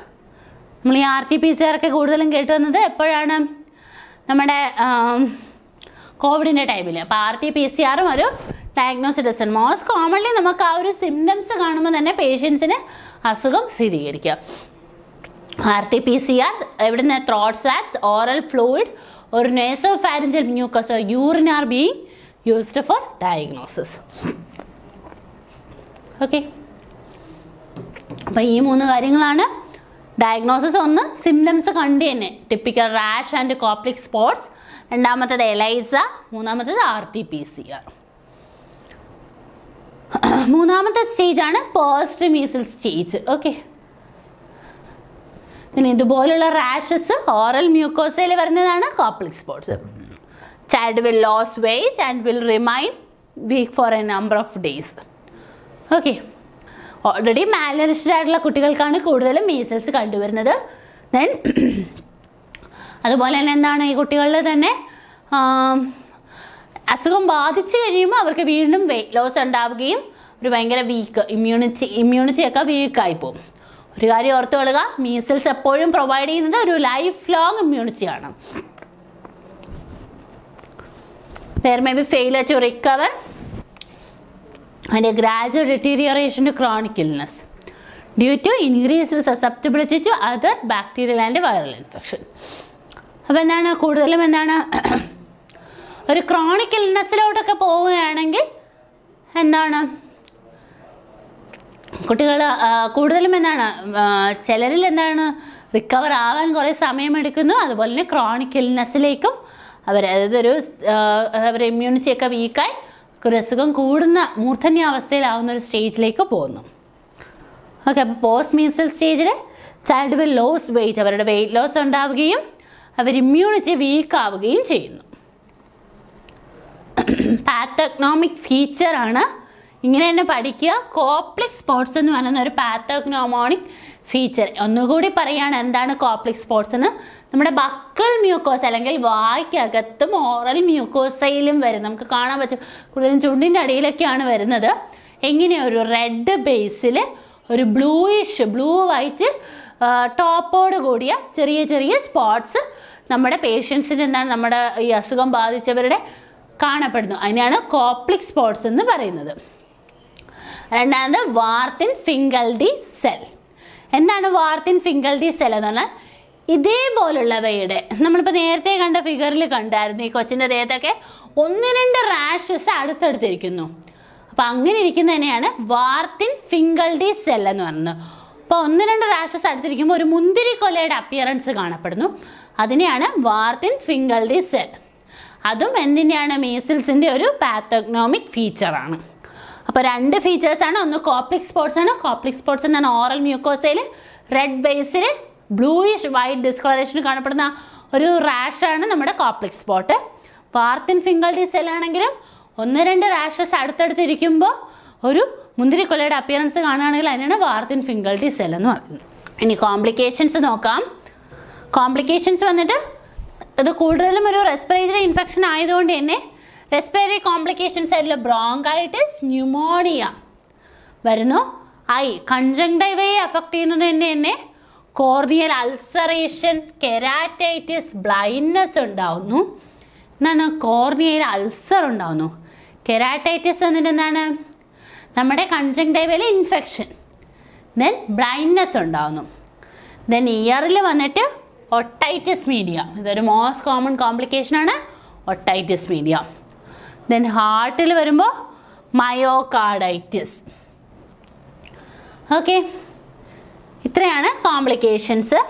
നമ്മൾ ഈ RT-PCR ഒക്കെ കൂടുതലും കേട്ട് വന്നത് എപ്പോഴാണ്? നമ്മുടെ കോവിഡിൻ്റെ ടൈമിൽ. അപ്പോൾ RT-PCRും ഒരു ഡയഗ്നോസ്റ്റിക് ടെസ്റ്റ്. മോസ്റ്റ് കോമൺലി നമുക്ക് ആ ഒരു സിംറ്റംസ് കാണുമ്പോൾ തന്നെ പേഷ്യൻസിന് അസുഖം സ്ഥിരീകരിക്കാം. RT-PCR എവിടുന്ന്? ത്രോട്ട് സ്വാബ്സ്, ഓറൽ ഫ്ലൂയിഡ്, ഒരു nasopharyngeal mucus, urine are being used for diagnosis. Okay, അപ്പോൾ ഈ 3 കാര്യങ്ങളാണ് ഡയഗ്നോസിസ്. ഒന്ന് സിംറ്റംസ് കണ്ട് തന്നെ, typical rash and Koplik spots. രണ്ടാമത്തത് എലൈസ. മൂന്നാമത്തത് RT-PCR. മൂന്നാമത്തെ സ്റ്റേജാണ് പോസ്റ്റ് മീസിൽ സ്റ്റേജ്. ഓക്കെ, പിന്നെ ഇതുപോലുള്ള റാഷസ് ഓറൽ മ്യൂക്കോസയിൽ വരുന്നതാണ് Koplik spots. Child will lose weight and will remain weak for a number of days. Okay, already malnourished ആയിട്ടുള്ള കുട്ടികൾക്കാണ് കൂടുതലും മീസിൽസ് കണ്ടുവരുന്നത്. ദെൻ അതുപോലെ തന്നെ എന്താണ്, ഈ കുട്ടികളിൽ തന്നെ അസുഖം ബാധിച്ചു കഴിയുമ്പോൾ അവർക്ക് വീണ്ടും വെയിറ്റ് ലോസ് ഉണ്ടാവുകയും ഒരു ഭയങ്കര വീക്ക് ഇമ്മ്യൂണിറ്റിയൊക്കെ വീക്കായി പോകും. ഒരു കാര്യം ഓർത്തുകൊള്ളുക, മീസിൽസ് എപ്പോഴും പ്രൊവൈഡ് ചെയ്യുന്നത് ഒരു ലൈഫ് ലോങ് ഇമ്മ്യൂണിറ്റിയാണ്. There may be failure to recover and a gradual deterioration to chronic illness due to increased susceptibility to other bacterial and viral infection. അപ്പോൾ എന്താണ്, കൂടുതലും എന്താണ്, ഒരു ക്രോണിക് ഇൽനെസ്സിലോട്ടൊക്കെ പോവുകയാണെങ്കിൽ എന്താണ്, കുട്ടികൾ കൂടുതലും എന്താണ്, ചിലരിൽ എന്താണ് റിക്കവർ ആവാൻ കുറേ സമയമെടുക്കുന്നു. അതുപോലെ തന്നെ ക്രോണിക് ഇൽനെസ്സിലേക്കും അതായത് അവരുടെ ഇമ്മ്യൂണിറ്റിയൊക്കെ വീക്കായി ഒരു അസുഖം കൂടുന്ന മൂർധന്യാവസ്ഥയിലാവുന്ന ഒരു സ്റ്റേജിലേക്ക് പോകുന്നു. ഓക്കെ, അപ്പോൾ പോസ്റ്റ് മീസൽ സ്റ്റേജിൽ ചൈൽഡ് വിൽ ലോസ് വെയിറ്റ്, അവരുടെ വെയിറ്റ് ലോസ് ഉണ്ടാവുകയും അവർ ഇമ്മ്യൂണിറ്റി വീക്ക് ആവുകയും ചെയ്യുന്നു. പാത്തോഗ്നോമിക് ഫീച്ചറാണ്, ഇങ്ങനെ തന്നെ പഠിക്കുക. കോപ്ലിക് സ്പോട്സ് എന്ന് പറയുന്ന ഒരു പാത്തോഗ്നോമോണിക് ഫീച്ചർ. ഒന്നുകൂടി പറയുകയാണ് എന്താണ് കോപ്ലിക് സ്പോട്സ് എന്ന്. നമ്മുടെ ബക്കൽ മ്യൂക്കോസ അല്ലെങ്കിൽ വായ്ക്കകത്തും ഓറൽ മ്യൂക്കോസയിലും വരും, നമുക്ക് കാണാൻ പറ്റും. കൂടുതലും ചുണ്ടിൻ്റെ അടിയിലൊക്കെയാണ് വരുന്നത്. എങ്ങനെ, ഒരു റെഡ് ബേസിൽ ഒരു ബ്ലൂ വൈറ്റ് ടോപ്പോട് കൂടിയ ചെറിയ ചെറിയ സ്പോട്സ് നമ്മുടെ പേഷ്യൻസിന് എന്താണ്, നമ്മുടെ ഈ അസുഖം ബാധിച്ചവരുടെ കാണപ്പെടുന്നു. അതിനാണ് കോപ്ലിക് സ്പോട്സ് എന്ന് പറയുന്നത്. രണ്ടാമത് വാർത്തിൻ ഫിംഗൽഡി സെൽ. എന്താണ് വാർത്തിൻ ഫിംഗൽഡി സെൽ എന്ന് പറഞ്ഞാൽ, ഇതേപോലുള്ളവയുടെ നമ്മളിപ്പോൾ നേരത്തെ കണ്ട ഫിഗറിൽ കണ്ടായിരുന്നു, ഈ കൊച്ചിൻ്റെ ദേഹത്തൊക്കെ 1-2 റാഷസ് അടുത്തടുത്തിരിക്കുന്നു. അപ്പം അങ്ങനെ ഇരിക്കുന്നതിനെയാണ് വാർത്തിൻ ഫിംഗൽഡി സെൽ എന്ന് പറയുന്നത്. അപ്പോൾ 1-2 റാഷസ് അടുത്തിരിക്കുമ്പോൾ ഒരു മുന്തിരിക്കൊലയുടെ അപ്പിയറൻസ് കാണപ്പെടുന്നു. അതിനെയാണ് വാർത്തിൻ ഫിംഗൽഡി സെൽ. അതും എന്തിൻ്റെയാണ്, മീസിൽസിൻ്റെ ഒരു പാത്തോഗ്നോമിക് ഫീച്ചറാണ്. അപ്പോൾ 2 ഫീച്ചേഴ്സാണ്. ഒന്ന് കോപ്ലിക് സ്പോട്സ് ആണ്. കോപ്ലിക് സ്പോട്സ് എന്നാണ് ഓറൽ മ്യൂക്കോസയിൽ റെഡ് ബേസിൽ ബ്ലൂയിഷ് വൈറ്റ് ഡിസ്കളറേഷൻ കാണപ്പെടുന്ന ഒരു റാഷാണ് നമ്മുടെ കോപ്ലിക് സ്പോട്ട്. വാർത്തിൻ ഫിംഗൽഡി സെൽ ആണെങ്കിലും 1-2 റാഷസ് അടുത്തടുത്തിരിക്കുമ്പോൾ ഒരു മുന്തിരിക്കൊലയുടെ അപ്പിയറൻസ് കാണുകയാണെങ്കിൽ അതിനാണ് വാർത്തിൻ ഫിംഗൽഡി സെൽ എന്ന് പറയുന്നത്. ഇനി കോംപ്ലിക്കേഷൻസ് നോക്കാം. കോംപ്ലിക്കേഷൻസ് വന്നിട്ട് ഇത് കൂടുതലും ഒരു റെസ്പിറേറ്ററി ഇൻഫെക്ഷൻ ആയതുകൊണ്ട് തന്നെ റെസ്പിറേറ്ററി കോംപ്ലിക്കേഷൻസ് ആയിട്ടുള്ള ബ്രോങ്കൈറ്റിസ്, ന്യൂമോണിയ വരുന്നു. കൺജങ്ക്ടൈവയെ അഫക്റ്റ് ചെയ്യുന്നത് തന്നെ കോർണിയൽ അൾസറേഷൻ, കെരാറ്റൈറ്റിസ്, ബ്ലൈൻഡ്നെസ് ഉണ്ടാവുന്നു. എന്താണ്, കോർണിയയിൽ അൾസർ ഉണ്ടാവുന്നു. കെരാറ്റൈറ്റിസ് എന്നിട്ട് എന്താണ്, നമ്മുടെ കൺജങ്ക്ടൈവയിൽ ഇൻഫെക്ഷൻ. ദെൻ ബ്ലൈൻഡ്നെസ് ഉണ്ടാവുന്നു. ദെൻ ഇയറിൽ വന്നിട്ട് ഒട്ടൈറ്റിസ് മീഡിയ, ഇതൊരു മോസ്റ്റ് കോമൺ കോംപ്ലിക്കേഷനാണ് ഒട്ടൈറ്റിസ് മീഡിയ. ദെൻ ഹാർട്ടിൽ വരുമ്പോൾ മയോകാർഡൈറ്റിസ്. ഓക്കെ, ഇത്രയാണ് കോംപ്ലിക്കേഷൻസ്.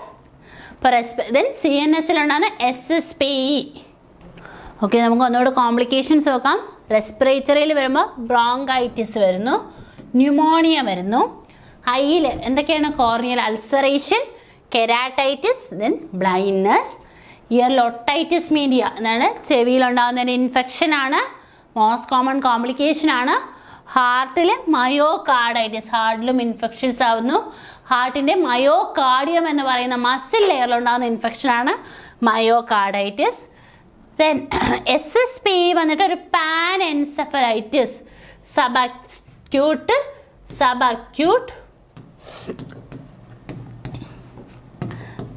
ദെൻ CNS ഉണ്ടാകുന്ന SSPE. ഓക്കെ, നമുക്ക് ഒന്നുകൂടെ കോംപ്ലിക്കേഷൻസ് നോക്കാം. റെസ്പിറേറ്ററിയിൽ വരുമ്പോൾ ബ്രോങ്കൈറ്റിസ് വരുന്നു, ന്യൂമോണിയ വരുന്നു. ഐയിൽ എന്തൊക്കെയാണ്, corneal ulceration, keratitis, then blindness. ഇയറിൽ ഒട്ടൈറ്റിസ് മീഡിയ എന്നാണ്, ചെവിയിലുണ്ടാകുന്ന ഒരു ഇൻഫെക്ഷനാണ്, മോസ്റ്റ് കോമൺ കോംപ്ലിക്കേഷനാണ്. ഹാർട്ടിൽ മയോകാർഡൈറ്റിസ്, ഹാർട്ടിലും ഇൻഫെക്ഷൻസ് ആവുന്നു. ഹാർട്ടിൻ്റെ മയോകാർഡിയം എന്ന് പറയുന്ന മസിൽ ലെയറിലുണ്ടാകുന്ന ഇൻഫെക്ഷനാണ് മയോകാർഡൈറ്റിസ്. ദെൻ SSPE വന്നിട്ട് ഒരു pan encephalitis, subacute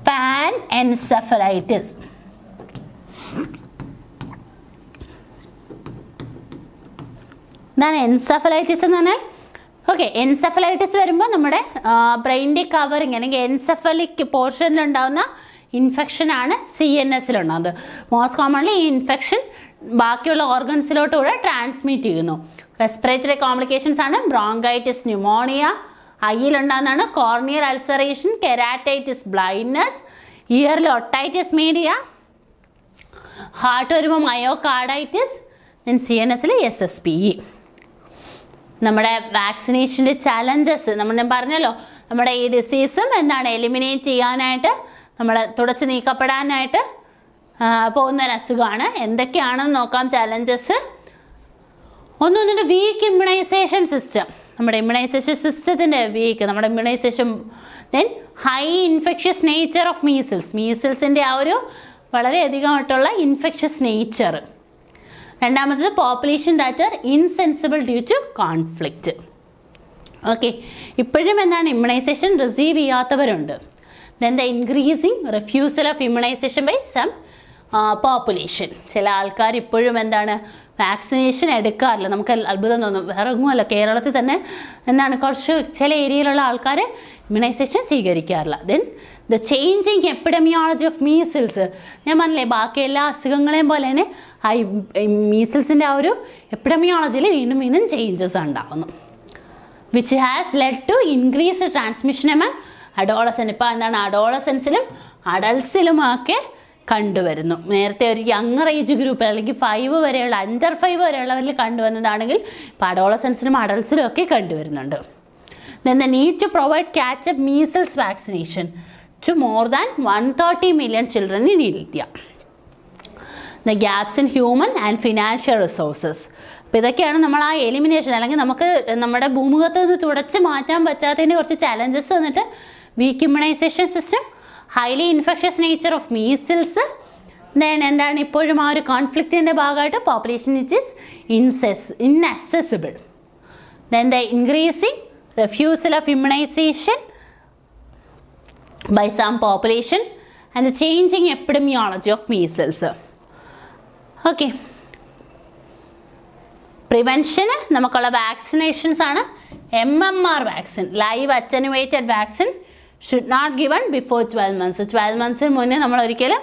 pan encephalitis. എന്താണ് എൻസെഫലൈറ്റിസ് എന്ന് പറഞ്ഞാൽ? ഓക്കെ, എൻസെഫലൈറ്റിസ് വരുമ്പോൾ നമ്മുടെ ബ്രെയിനിൻ്റെ കവറിങ് അല്ലെങ്കിൽ എൻസെഫലിക് പോർഷനിലുണ്ടാകുന്ന ഇൻഫെക്ഷനാണ് CNSലുണ്ടാകുന്നത്. മോസ്റ്റ് കോമൺലി ഈ ഇൻഫെക്ഷൻ ബാക്കിയുള്ള ഓർഗൻസിലോട്ടുകൂടെ ട്രാൻസ്മിറ്റ് ചെയ്യുന്നു. റെസ്പിറേറ്ററി കോംപ്ലിക്കേഷൻസ് ആണ് bronchitis, pneumonia. ഐയിലുണ്ടാകുന്നതാണ് corneal ulceration, keratitis, blindness. ഇയറിൽ ഒട്ടൈറ്റിസ് മീഡിയ. ഹാർട്ട് വരുമ്പോൾ മയോകാർഡൈറ്റിസ്. ദെൻ CNSൽ SSPE. നമ്മുടെ വാക്സിനേഷൻ്റെ ചലഞ്ചസ് ഞാൻ പറഞ്ഞല്ലോ, നമ്മുടെ ഈ ഡിസീസും എന്താണ് എലിമിനേറ്റ് ചെയ്യാനായിട്ട്, നമ്മൾ തുടച്ച് നീക്കപ്പെടാനായിട്ട് പോകുന്നൊരു അസുഖമാണ്. എന്തൊക്കെയാണെന്ന് നോക്കാം ചലഞ്ചസ്. ഒന്നിൻ്റെ വീക്ക് ഇമ്മ്യൂണൈസേഷൻ സിസ്റ്റം. നമ്മുടെ ഇമ്മ്യൂണൈസേഷൻ സിസ്റ്റത്തിൻ്റെ വീക്ക്, നമ്മുടെ immunization. Then high infectious nature of measles, മീസിൽസിൻ്റെ ആ ഒരു വളരെയധികമായിട്ടുള്ള ഇൻഫെക്ഷ്യസ് നേച്ചർ. രണ്ടാമത്തത് population that are insensible due to conflict. Okay, ഇപ്പോഴും എന്താണ് ഇമ്മ്യൂണൈസേഷൻ റിസീവ് ചെയ്യാത്തവരുണ്ട്. Then the increasing refusal of immunization by some population. ചില ആൾക്കാർ ഇപ്പോഴും എന്താണ് വാക്സിനേഷൻ എടുക്കാറില്ല. നമുക്ക് അത്ഭുതം തോന്നും, വേറെ ഒന്നുമല്ല, കേരളത്തിൽ തന്നെ എന്താണ് കുറച്ച് ചില ഏരിയയിലുള്ള ആൾക്കാർ ഇമ്മ്യൂണൈസേഷൻ സ്വീകരിക്കാറില്ല. Then the changing epidemiology of measles. ഞാൻ പറഞ്ഞില്ലേ ബാക്കി എല്ലാ അസുഖങ്ങളെയും പോലെ തന്നെ മീസിൽസിൻ്റെ ആ ഒരു എപ്പിഡമിയോളജിയിൽ വീണ്ടും വീണ്ടും ചേഞ്ചസ് ഉണ്ടാകുന്നു. Which has led to increased transmission among adolescent. ഇപ്പോൾ എന്താണ് അഡോളസെൻസിലും അഡൾട്ട്സിലുമൊക്കെ കണ്ടുവരുന്നു. നേരത്തെ ഒരു യങ്ങർ ഏജ് ഗ്രൂപ്പ് അല്ലെങ്കിൽ 5 വരെയുള്ള അണ്ടർ 5 വരെയുള്ളവരിൽ കണ്ടുവന്നതാണെങ്കിൽ ഇപ്പോൾ അഡോളസെൻസിലും അഡൾട്ട്സിലും ഒക്കെ കണ്ടുവരുന്നുണ്ട്. Then the need to provide catch up measles vaccination to more than 130 million children in India. The gaps in human and financial resources. അപ്പോൾ ഇതൊക്കെയാണ് നമ്മൾ ആ എലിമിനേഷൻ അല്ലെങ്കിൽ നമുക്ക് നമ്മുടെ ഭൂമുഖത്ത് നിന്ന് തുടച്ച് മാറ്റാൻ പറ്റാത്തതിൻ്റെ കുറച്ച് ചാലഞ്ചസ് വന്നിട്ട് weak immunization system, highly infectious nature of measles, then എന്താണ് ഇപ്പോഴും ആ ഒരു കോൺഫ്ലിക്റ്റിൻ്റെ ഭാഗമായിട്ട് population which is inaccessible, then the increasing refusal of immunization by some population and the changing epidemiology of measles. Okay, prevention നമുക്കുള്ള വാക്സിനേഷൻസ് ആണ്. MMR vaccine, live attenuated vaccine should not given before 12 months. 12 monthsന് മുന്നേ നമ്മൾ ഒരിക്കലും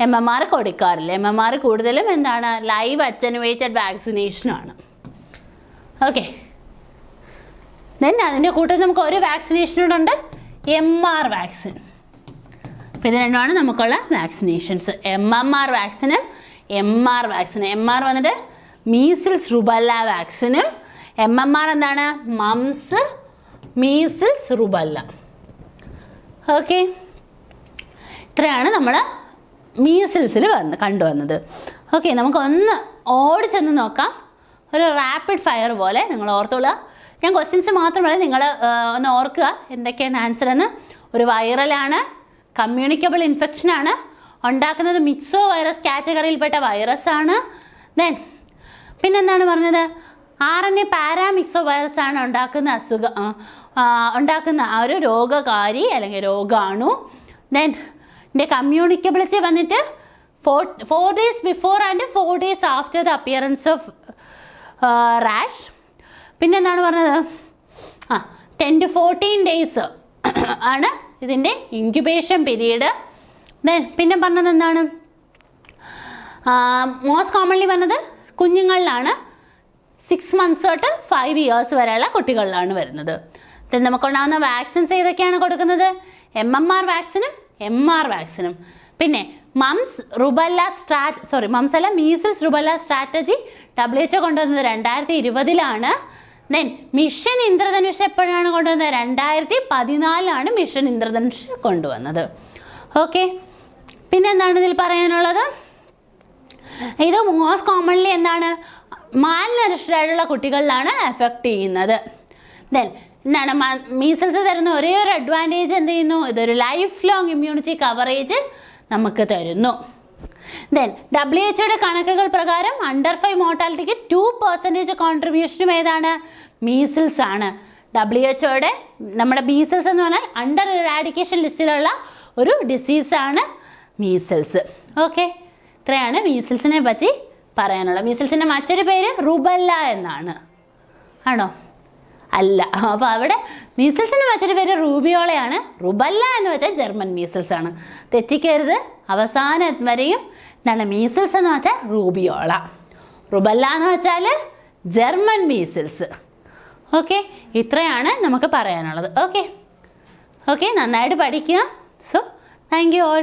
MMR കൊടുക്കാറില്ല. MMR കൂടുതലും എന്താണ് ലൈവ് അറ്റനുവേറ്റഡ് വാക്സിനേഷനാണ്. ഓക്കെ, ദെൻ അതിൻ്റെ കൂട്ടത്തിൽ നമുക്ക് ഒരു വാക്സിനേഷനോടുണ്ട് MR വാക്സിൻ. അപ്പോൾ ഇത് രണ്ടുമാണ് നമുക്കുള്ള വാക്സിനേഷൻസ്, MMR വാക്സിനും MR വാക്സിനും. MR വന്നിട്ട് മീസിൽസ് റുബല്ല വാക്സിനും, MMR എന്താണ് മംസ് മീസിൽസ് റുബല്ല. ഓക്കെ, ഇത്രയാണ് നമ്മൾ മീസിൽസിൽ കണ്ടുവന്നത്. ഓക്കെ, നമുക്കൊന്ന് ഓടിച്ചെന്ന് നോക്കാം, ഒരു റാപ്പിഡ് ഫയർ പോലെ. നിങ്ങൾ ഓർത്തോളുക, ഞാൻ ക്വസ്റ്റ്യൻസ് മാത്രമല്ല, നിങ്ങൾ ഒന്ന് ഓർക്കുക എന്തൊക്കെയാണ് ആൻസർ എന്ന്. ഒരു വൈറലാണ്, കമ്മ്യൂണിക്കബിൾ ഇൻഫെക്ഷനാണ്, ഉണ്ടാക്കുന്നത് മിക്സോ വൈറസ് കാറ്റഗറിയിൽപ്പെട്ട വൈറസ് ആണ്. ദെൻ പിന്നെന്താണ് പറഞ്ഞത്, RNA പാരാമിക്സോ വൈറസ് ആണ് ഉണ്ടാക്കുന്ന ആ ഒരു രോഗകാരി അല്ലെങ്കിൽ രോഗാണു. ദെൻ ഇതിൻ്റെ കമ്മ്യൂണിക്കബിലിറ്റി വന്നിട്ട് 4 days before and 4 days after the appearance of rash. പിന്നെന്താണ് പറഞ്ഞത്, 10 to 14 days ആണ് ഇതിൻ്റെ ഇൻക്യുബേഷൻ പീരീഡ്. പിന്നെ പറഞ്ഞത് എന്താണ്, മോസ്റ്റ് കോമൺലി പറഞ്ഞത് കുഞ്ഞുങ്ങളിലാണ്, 6 months തൊട്ട് 5 years വരെയുള്ള കുട്ടികളിലാണ് വരുന്നത്. നമുക്കുണ്ടാകുന്ന വാക്സിൻസ് ഏതൊക്കെയാണ് കൊടുക്കുന്നത്, MMR വാക്സിനും MR വാക്സിനും. പിന്നെ മംസ് അല്ല മീസിൽസ് റുബല്ല സ്ട്രാറ്റജി WHO കൊണ്ടുവന്നത് 2020 ദെൻ മിഷൻ ഇന്ദ്രധനുഷ് എപ്പോഴാണ് കൊണ്ടുവന്നത്, 2014 മിഷൻ ഇന്ദ്രധനുഷ് കൊണ്ടുവന്നത്. ഓക്കെ, പിന്നെ എന്താണ് ഇതിൽ പറയാനുള്ളത്, ഇത് മോസ്റ്റ് കോമൺലി എന്താണ് മാൽനറിഷ്ഡ് ആയിട്ടുള്ള കുട്ടികളിലാണ് എഫക്റ്റ് ചെയ്യുന്നത്. ദെൻ എന്താണ് മീസിൽസ് തരുന്ന ഒരേ ഒരു അഡ്വാൻറ്റേജ് എന്ത് ചെയ്യുന്നു, ഇതൊരു ലൈഫ് ലോങ് ഇമ്മ്യൂണിറ്റി കവറേജ് നമുക്ക് തരുന്നു. ദെൻ WHO കണക്കുകൾ പ്രകാരം അണ്ടർ 5 മോർട്ടാലിറ്റിക്ക് 2% കോൺട്രിബ്യൂഷനും ഏതാണ്, മീസിൽസ് ആണ്. WHO നമ്മുടെ മീസിൽസ് എന്ന് പറഞ്ഞാൽ അണ്ടർ ഇറാഡിക്കേഷൻ ലിസ്റ്റിലുള്ള ഒരു ഡിസീസാണ് മീസിൽസ്. ഓക്കെ, ഇത്രയാണ് മീസിൽസിനെ പറ്റി പറയാനുള്ളത്. മീസിൽസിൻ്റെ മറ്റൊരു പേര് റുബല്ല എന്നാണ്, ആണോ? അല്ല. അപ്പോൾ അവിടെ മീസിൽസിൻ്റെ മറ്റൊരു പേര് റൂബിയോളയാണ്. റുബല്ല എന്ന് വെച്ചാൽ ജർമ്മൻ മീസിൽസ് ആണ്, തെറ്റിക്കരുത്. അവസാനം വരെയും എന്താണ് മീസിൽസ് എന്ന് വെച്ചാൽ റൂബിയോള, റുബല്ല എന്ന് വെച്ചാൽ ജർമ്മൻ മീസിൽസ്. ഓക്കെ, ഇത്രയാണ് നമുക്ക് പറയാനുള്ളത്. ഓക്കെ, നന്നായിട്ട് പഠിക്കുക. So thank you all.